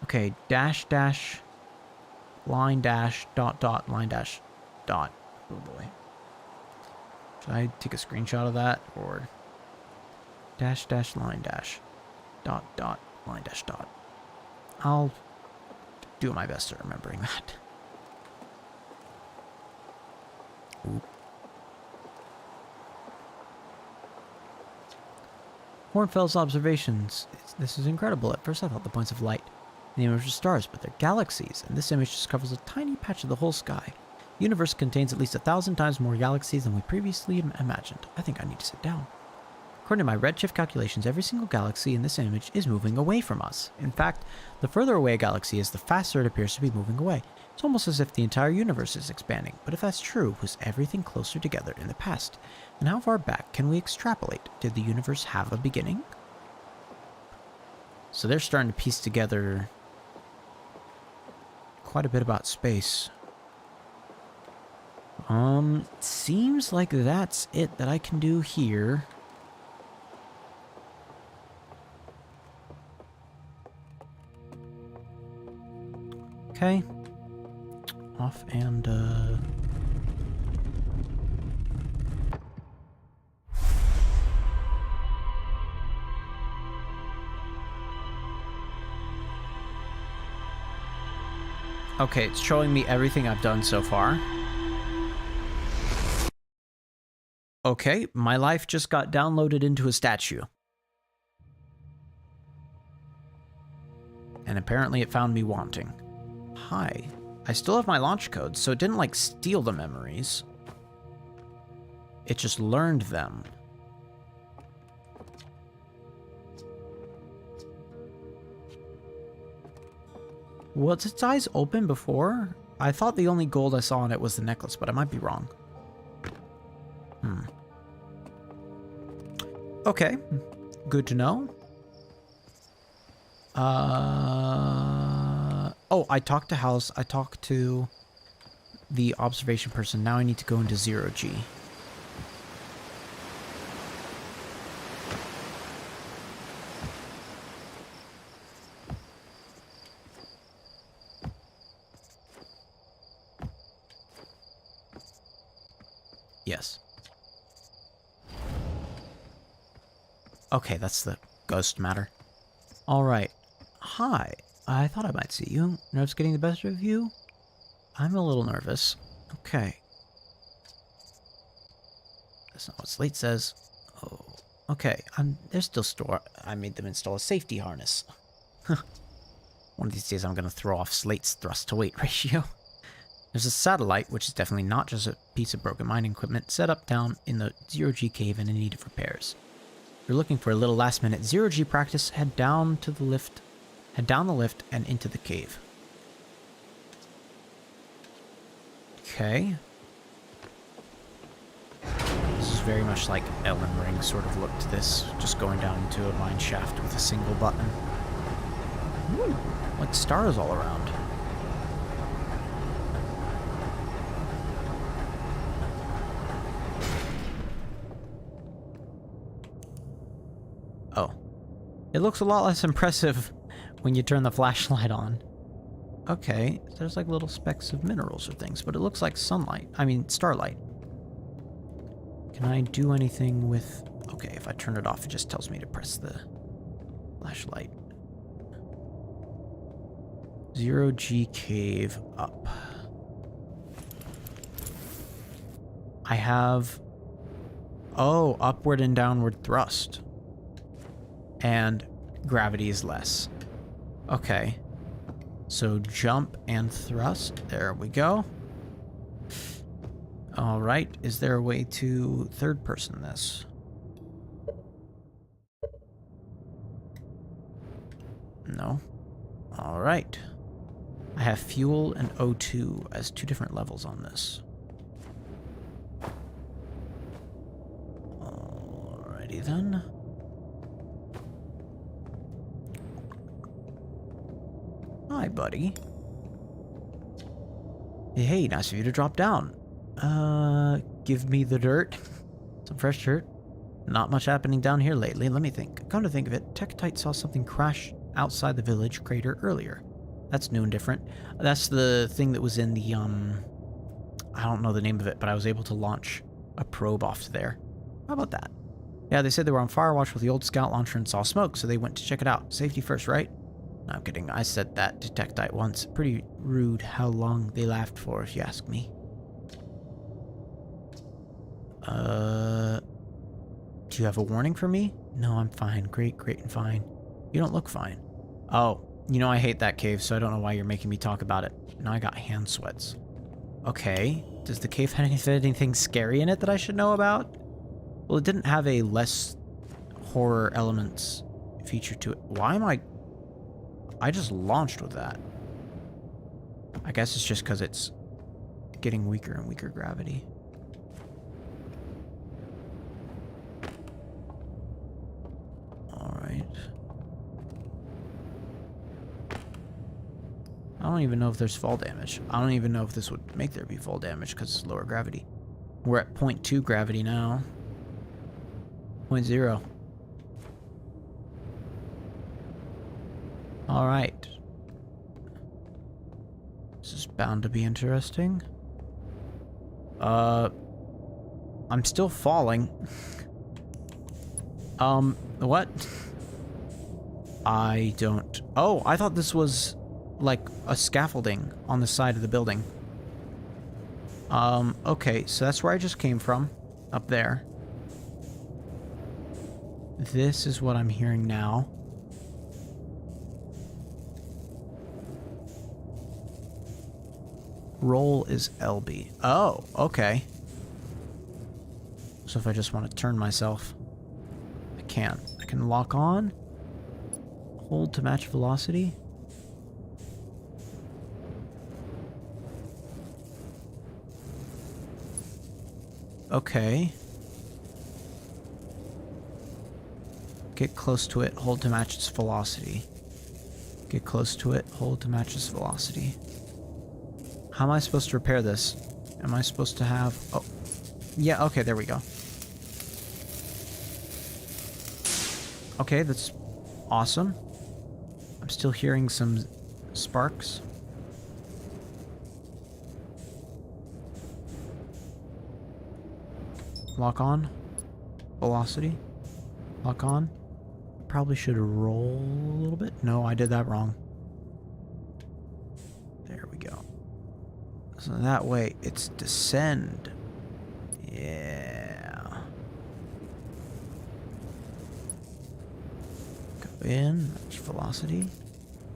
Okay, dash, line dash, dot, line dash, dot. Oh boy. Should I take a screenshot of that? Or dash, line dash, dot, line dash, dot. I'll do my best at remembering that. Oop. Hornfels observations. This is incredible. At first I thought the points of light in the image were stars, but they're galaxies, and this image just covers a tiny patch of the whole sky. The universe contains at least 1,000 times more galaxies than we previously imagined. I think I need to sit down. According to my redshift calculations, every single galaxy in this image is moving away from us. In fact, the further away a galaxy is, the faster it appears to be moving away. It's almost as if the entire universe is expanding. But if that's true, was everything closer together in the past? And how far back can we extrapolate? Did the universe have a beginning? So they're starting to piece together quite a bit about space. Seems like that's it that I can do here. Okay. Off and, okay, it's showing me everything I've done so far. Okay, my life just got downloaded into a statue. And apparently it found me wanting. Hi. I still have my launch codes, so it didn't, like, steal the memories. It just learned them. Was its eyes open before? I thought the only gold I saw on it was the necklace, but I might be wrong. Okay. Good to know. Oh, I talked to House. I talked to the observation person. Now I need to go into 0G. Yes. Okay, that's the ghost matter. Alright. Hi. I thought I might see you. Nerves getting the best of you? I'm a little nervous. Okay. That's not what Slate says. Oh. Okay. They're still I made them install a safety harness. One of these days I'm gonna throw off Slate's thrust-to-weight ratio. There's a satellite, which is definitely not just a piece of broken mining equipment, set up down in the 0G cave and in need of repairs. If you're looking for a little last-minute 0G practice, head down the lift and into the cave. Okay. This is very much like Ellen Ring sort of look to this, just going down into a mine shaft with a single button. Ooh, like stars all around. Oh. It looks a lot less impressive when you turn the flashlight on. Okay, there's like little specks of minerals or things, but it looks like sunlight. I mean, starlight. Can I do anything with... Okay, if I turn it off, it just tells me to press the flashlight. 0G cave up. I have... Oh, upward and downward thrust. And gravity is less. Okay. So jump and thrust. There we go. Alright. Is there a way to third person this? No. Alright. I have fuel and O2 as two different levels on this. Alrighty then. Hi, buddy. Hey, nice of you to drop down. Give me the dirt. Some fresh dirt. Not much happening down here lately. Let me think. Come to think of it, Tektite saw something crash outside the village crater earlier. That's new and different. That's the thing that was in the, I don't know the name of it, but I was able to launch a probe off to there. How about that? Yeah, they said they were on fire watch with the old scout launcher and saw smoke, so they went to check it out. Safety first, right? No, I'm kidding. I said that to Tektite once. Pretty rude how long they laughed for, if you ask me. Do you have a warning for me? No, I'm fine. Great, and fine. You don't look fine. Oh, you know I hate that cave, so I don't know why you're making me talk about it. Now I got hand sweats. Okay. Does the cave have anything scary in it that I should know about? Well, it didn't have a less horror elements feature to it. Why am I just launched with that. I guess it's just because it's getting weaker and weaker gravity. Alright. don't even know if there's fall damage. I don't even know if this would make there be fall damage because it's lower gravity. We're at 0.2 gravity now. 0.0. Alright. This is bound to be interesting. I'm still falling. What? I don't... Oh, I thought this was like a scaffolding on the side of the building. Okay, so that's where I just came from. Up there. This is what I'm hearing now. Roll is LB. Oh, okay. So if I just want to turn myself, I can. I can lock on. Hold to match velocity. Okay. Get close to it, hold to match its velocity. Get close to it, hold to match its velocity. How am I supposed to repair this? Am I supposed to have... Oh. Yeah, okay, there we go. Okay, that's awesome. I'm still hearing some sparks. Lock on. Velocity. Lock on. Probably should roll a little bit. No, I did that wrong. There we go. So that way it's descend. Yeah. Go in, match velocity.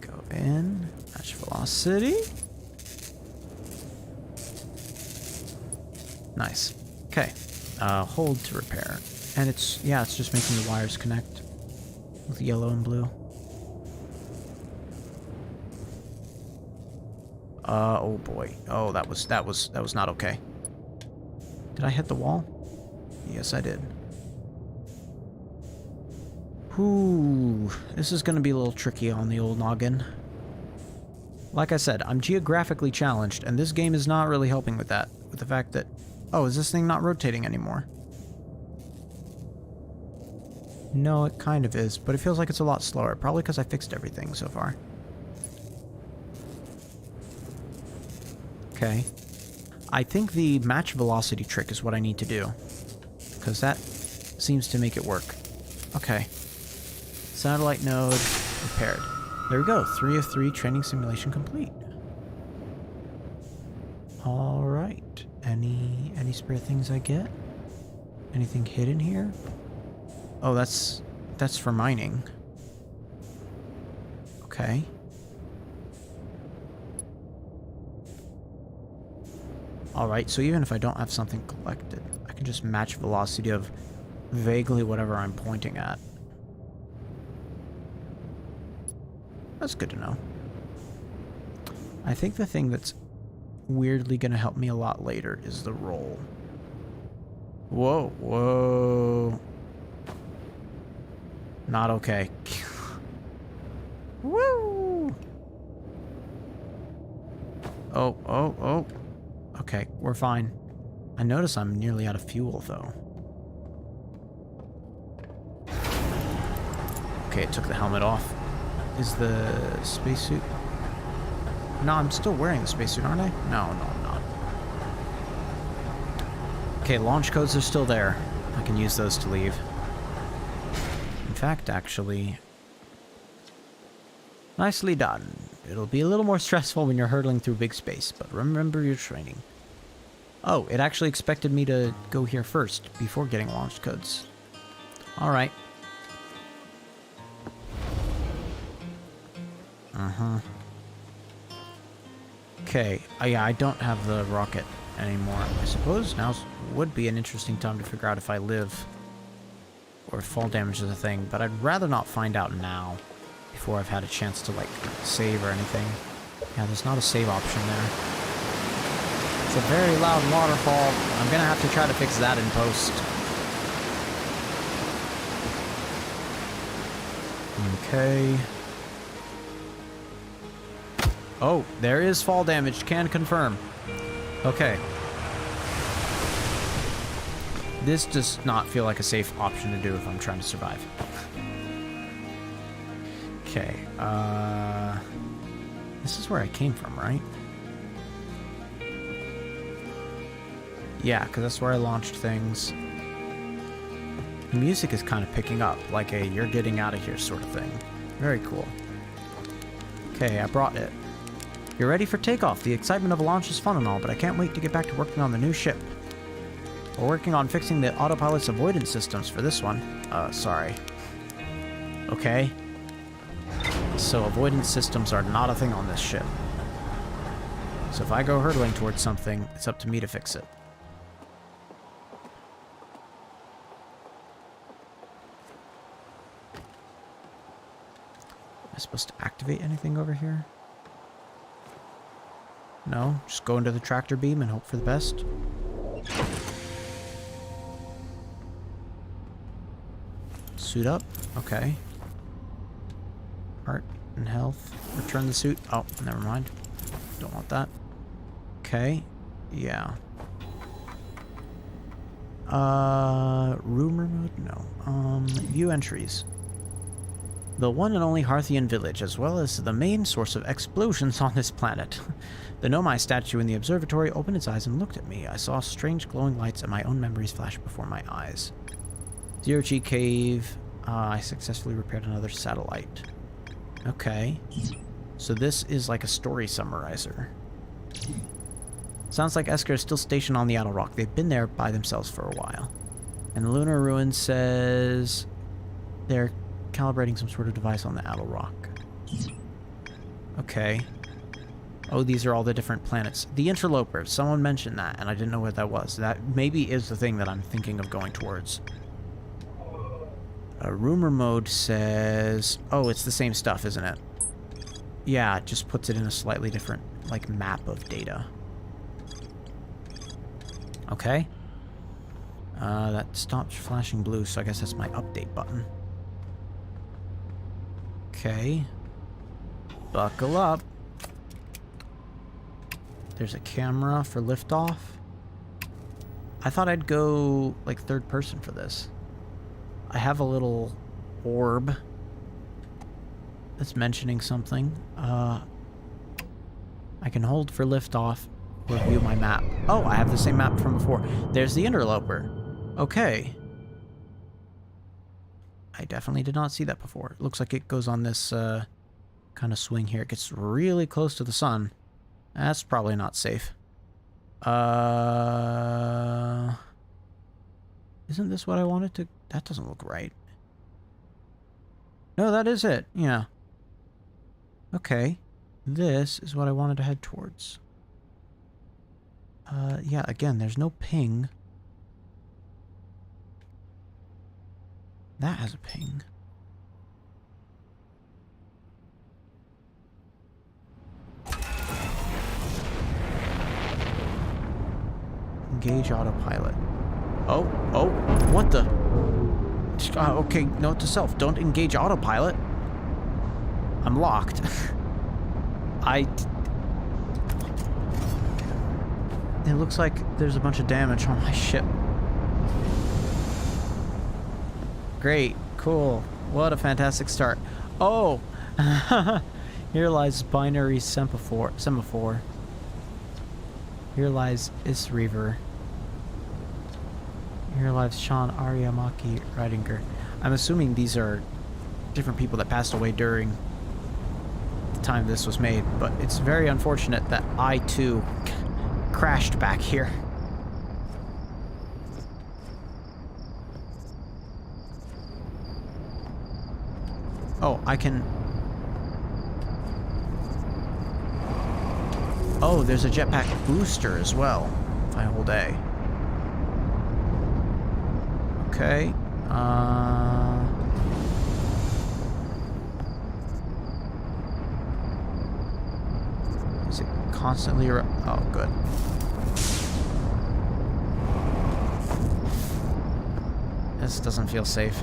Go in, match velocity. Nice. Okay. Hold to repair. And it's, yeah, it's just making the wires connect with yellow and blue. Oh boy. Oh, that was not okay. Did I hit the wall? Yes, I did. Whew. This is gonna be a little tricky on the old noggin. Like I said, I'm geographically challenged, and this game is not really helping with that. With the fact that... Oh, is this thing not rotating anymore? No, it kind of is, but it feels like it's a lot slower. Probably because I fixed everything so far. Okay. I think the match velocity trick is what I need to do. Because that seems to make it work. Okay. Satellite node repaired. There we go. 3 of 3 training simulation complete. Alright. Any spare things I get? Anything hidden here? Oh, that's for mining. Okay. Alright, so even if I don't have something collected, I can just match velocity of vaguely whatever I'm pointing at. That's good to know. I think the thing that's weirdly gonna help me a lot later is the roll. Whoa, whoa. Not okay. Woo! Oh, oh, oh. Okay, we're fine. I notice I'm nearly out of fuel, though. Okay, it took the helmet off. Is the spacesuit... No, I'm still wearing the spacesuit, aren't I? No, no, I'm not. Okay, launch codes are still there. I can use those to leave. In fact, actually... Nicely done. It'll be a little more stressful when you're hurtling through big space, but remember your training. Oh, it actually expected me to go here first, before getting launch codes. Alright. Uh-huh. Okay, yeah, I don't have the rocket anymore. I suppose now would be an interesting time to figure out if I live, or if fall damage is a thing, but I'd rather not find out now, before I've had a chance to, like, save or anything. Yeah, there's not a save option there. It's a very loud waterfall. I'm gonna have to try to fix that in post. Okay. Oh, there is fall damage. Can confirm. Okay. This does not feel like a safe option to do if I'm trying to survive. Okay, this is where I came from, right? Yeah, because that's where I launched things. The music is kind of picking up, like a you're getting out of here sort of thing. Very cool. Okay, I brought it. You're ready for takeoff. The excitement of a launch is fun and all, but I can't wait to get back to working on the new ship. We're working on fixing the autopilot's avoidance systems for this one. Sorry. Okay. So avoidance systems are not a thing on this ship. So if I go hurtling towards something, it's up to me to fix it. Am I supposed to activate anything over here? No, just go into the tractor beam and hope for the best. Suit up. Okay. Heart and health. Return the suit. Oh, never mind. Don't want that. Okay. Yeah. Rumor mode? No. View entries. The one and only Harthian village, as well as the main source of explosions on this planet. The Nomai statue in the observatory opened its eyes and looked at me. I saw strange glowing lights and my own memories flash before my eyes. Zero G cave. I successfully repaired another satellite. Okay. So this is like a story summarizer. Sounds like Esker is still stationed on the Idle Rock. They've been there by themselves for a while. And the Lunar Ruin says they're calibrating some sort of device on the Idle Rock. Okay. Oh, these are all the different planets. The Interlopers. Someone mentioned that, and I didn't know what that was. That maybe is the thing that I'm thinking of going towards. Rumor mode says... Oh, it's the same stuff, isn't it? Yeah, it just puts it in a slightly different, like, map of data. Okay. That stopped flashing blue, so I guess that's my update button. Okay. Buckle up. There's a camera for liftoff. I thought I'd go, like, third person for this. I have a little orb that's mentioning something. I can hold for liftoff or view my map. Oh, I have the same map from before. There's the interloper. Okay. I definitely did not see that before. It looks like it goes on this kind of swing here. It gets really close to the sun. That's probably not safe. Isn't this what I wanted to... That doesn't look right. No, that is it. Yeah. Okay. This is what I wanted to head towards. Yeah, again, there's no ping. That has a ping. Engage autopilot. Oh, what the? Okay, note to self, don't engage autopilot. I'm locked. It looks like there's a bunch of damage on my ship. Great, cool. What a fantastic start. Oh! Here lies binary semaphore. Here lies Isreaver. Here lies Sean Ariamaki Ridinger. I'm assuming these are different people that passed away during the time this was made, but it's very unfortunate that I too crashed back here. Oh, I can... Oh, there's a jetpack booster as well, if I hold A. Okay, is it constantly... Oh, good. This doesn't feel safe.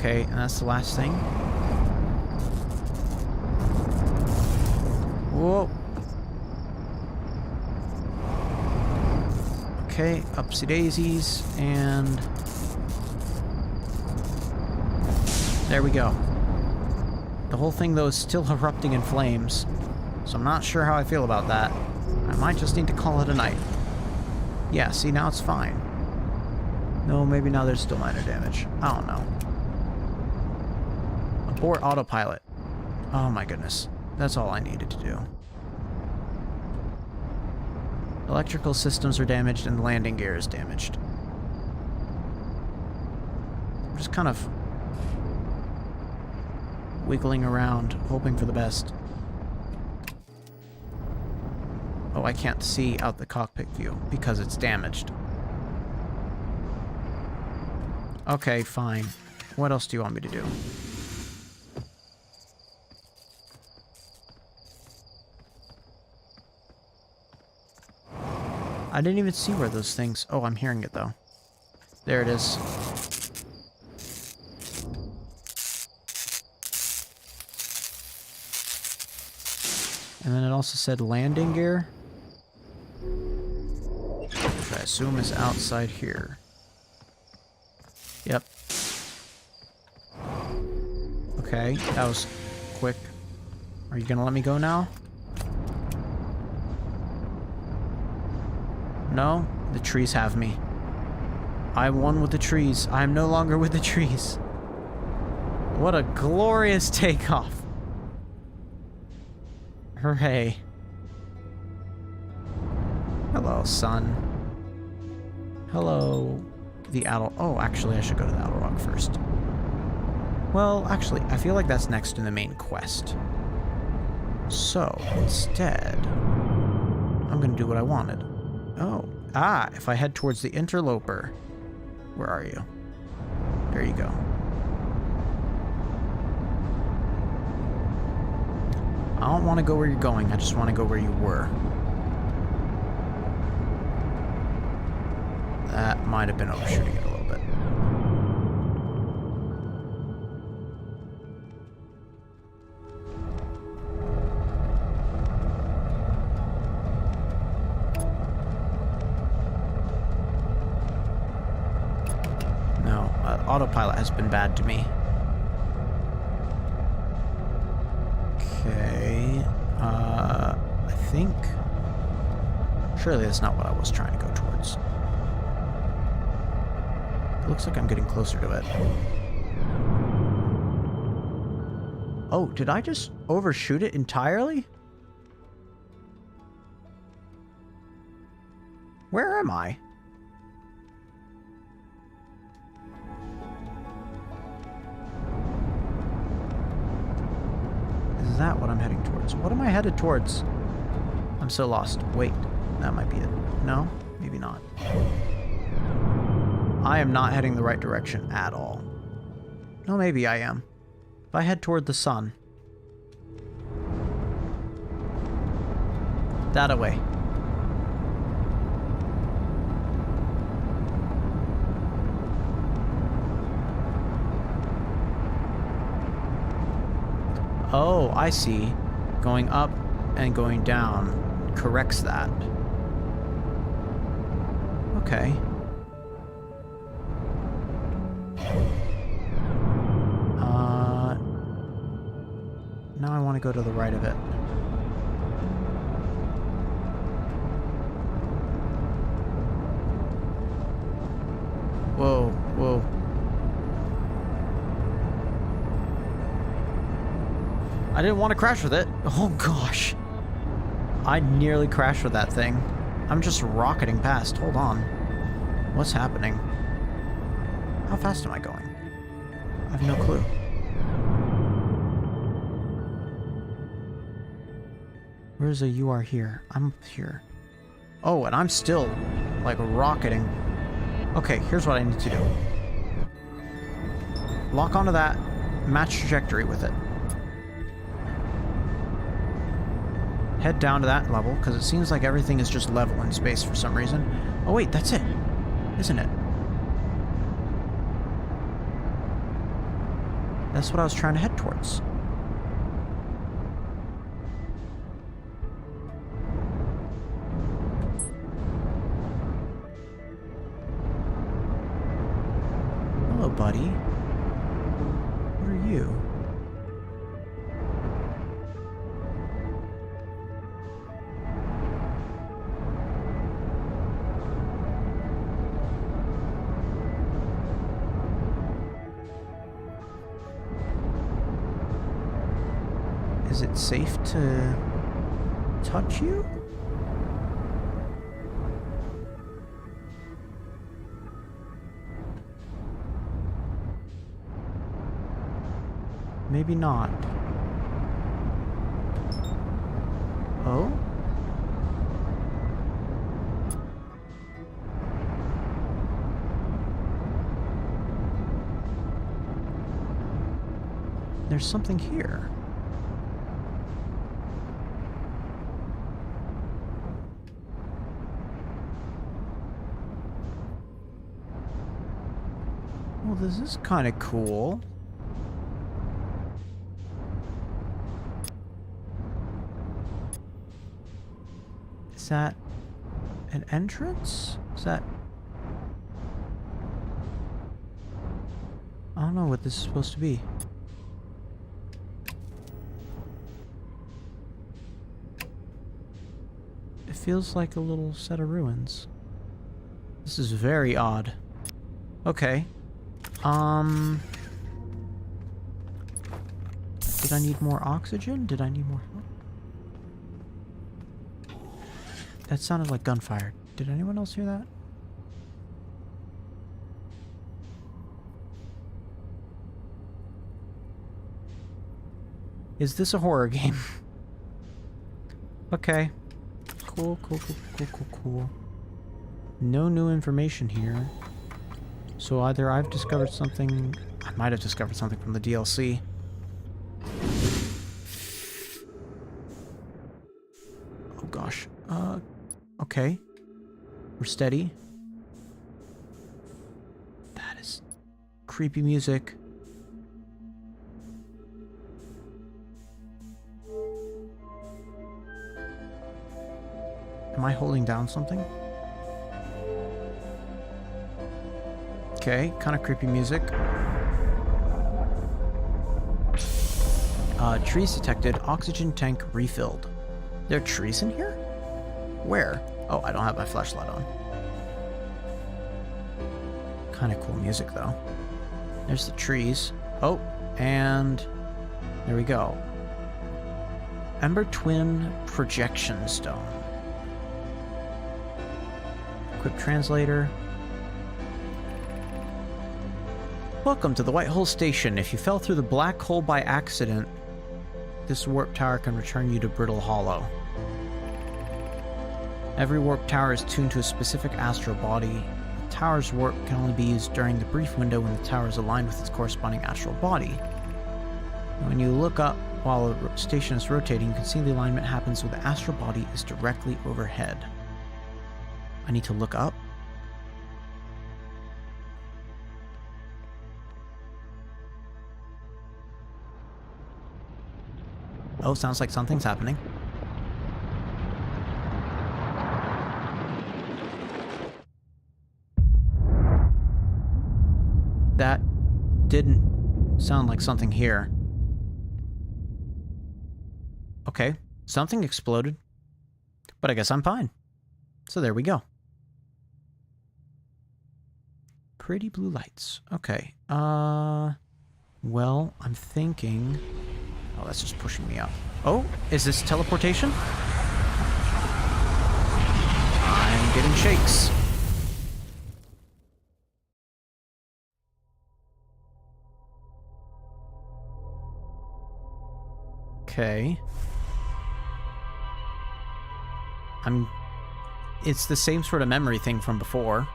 Okay, and that's the last thing. Whoa. Okay, upsy daisies, and there we go. The whole thing, though, is still erupting in flames, so I'm not sure how I feel about that. I might just need to call it a night. Yeah, see, now it's fine. No, maybe now there's still minor damage. I don't know. Abort autopilot. Oh my goodness. That's all I needed to do. Electrical systems are damaged and the landing gear is damaged. I'm just kind of wiggling around, hoping for the best. Oh, I can't see out the cockpit view because it's damaged. Okay, fine. What else do you want me to do? I didn't even see where those things... Oh, I'm hearing it, though. There it is. And then it also said landing gear, which I assume is outside here. Yep. Okay, that was quick. Are you gonna let me go now? No? The trees have me. I won with the trees. I am no longer with the trees. What a glorious takeoff. Hooray. Hello, sun. Hello, the Adel... Oh, actually, I should go to the Adel Rock first. Well, actually, I feel like that's next in the main quest. So, instead, I'm gonna do what I wanted. Oh, if I head towards the interloper. Where are you? There you go. I don't want to go where you're going, I just want to go where you were. That might have been overshooting it a little bit. No, autopilot has been bad to me. Okay, I think... Surely that's not what I was trying to go towards. It looks like I'm getting closer to it. Oh, did I just overshoot it entirely? Where am I? Is that what I'm heading towards? What am I headed towards? I'm so lost. Wait, that might be it. No? Maybe not. I am not heading the right direction at all. No, maybe I am. If I head toward the sun. That away. Oh, I see. Going up and going down corrects that. Okay. Now I want to go to the right of it. Whoa, whoa. I didn't want to crash with it. Oh gosh. I nearly crashed with that thing. I'm just rocketing past. Hold on. What's happening? How fast am I going? I have no clue. Where's a you are here? I'm up here. Oh, and I'm still, like, rocketing. Okay, here's what I need to do. Lock onto that. Match trajectory with it. Head down to that level, because it seems like everything is just level in space for some reason. Oh wait, that's it. Isn't it? That's what I was trying to head towards. Hello, buddy. What are you? Is it safe to touch you? Maybe not. Oh? There's something here. Well, this is kind of cool. Is that an entrance? Is that... I don't know what this is supposed to be. It feels like a little set of ruins. This is very odd. Okay. Did I need more oxygen? Did I need more help? That sounded like gunfire. Did anyone else hear that? Is this a horror game? Okay. Cool, cool, cool, cool, cool, cool. No new information here. So either I've discovered something... I might have discovered something from the DLC. Oh gosh. Okay. We're steady. That is creepy music. Am I holding down something? Okay, kind of creepy music. Trees detected. Oxygen tank refilled. There are trees in here? Where? Oh, I don't have my flashlight on. Kind of cool music, though. There's the trees. Oh, and there we go. Ember Twin Projection Stone. Equip translator. Welcome to the White Hole Station. If you fell through the black hole by accident, this warp tower can return you to Brittle Hollow. Every warp tower is tuned to a specific astral body. The tower's warp can only be used during the brief window when the tower is aligned with its corresponding astral body. When you look up while the station is rotating, you can see the alignment happens when the astral body is directly overhead. I need to look up? Oh, sounds like something's happening. That didn't sound like something here. Okay, something exploded. But I guess I'm fine. So there we go. Pretty blue lights. Okay. Well, I'm thinking... Oh, that's just pushing me up. Oh, is this teleportation? I'm getting shakes. Okay. It's the same sort of memory thing from before.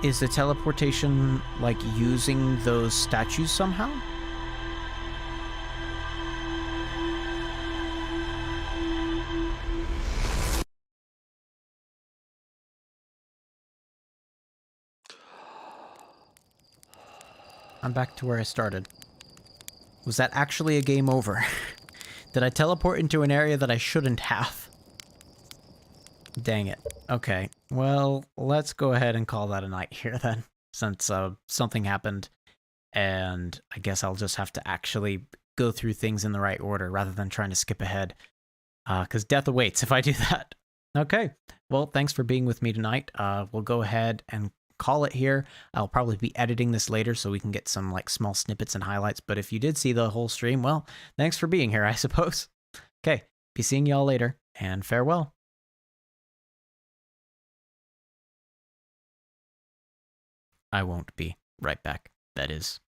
Is the teleportation, like, using those statues somehow? I'm back to where I started. Was that actually a game over? Did I teleport into an area that I shouldn't have? Dang it. Okay, well, let's go ahead and call that a night here then, since something happened, and I guess I'll just have to actually go through things in the right order rather than trying to skip ahead, because death awaits if I do that. Okay, well, thanks for being with me tonight. We'll go ahead and call it here. I'll probably be editing this later so we can get some like small snippets and highlights, but if you did see the whole stream, well, thanks for being here, I suppose. Okay, be seeing y'all later, and farewell. I won't be right back, that is.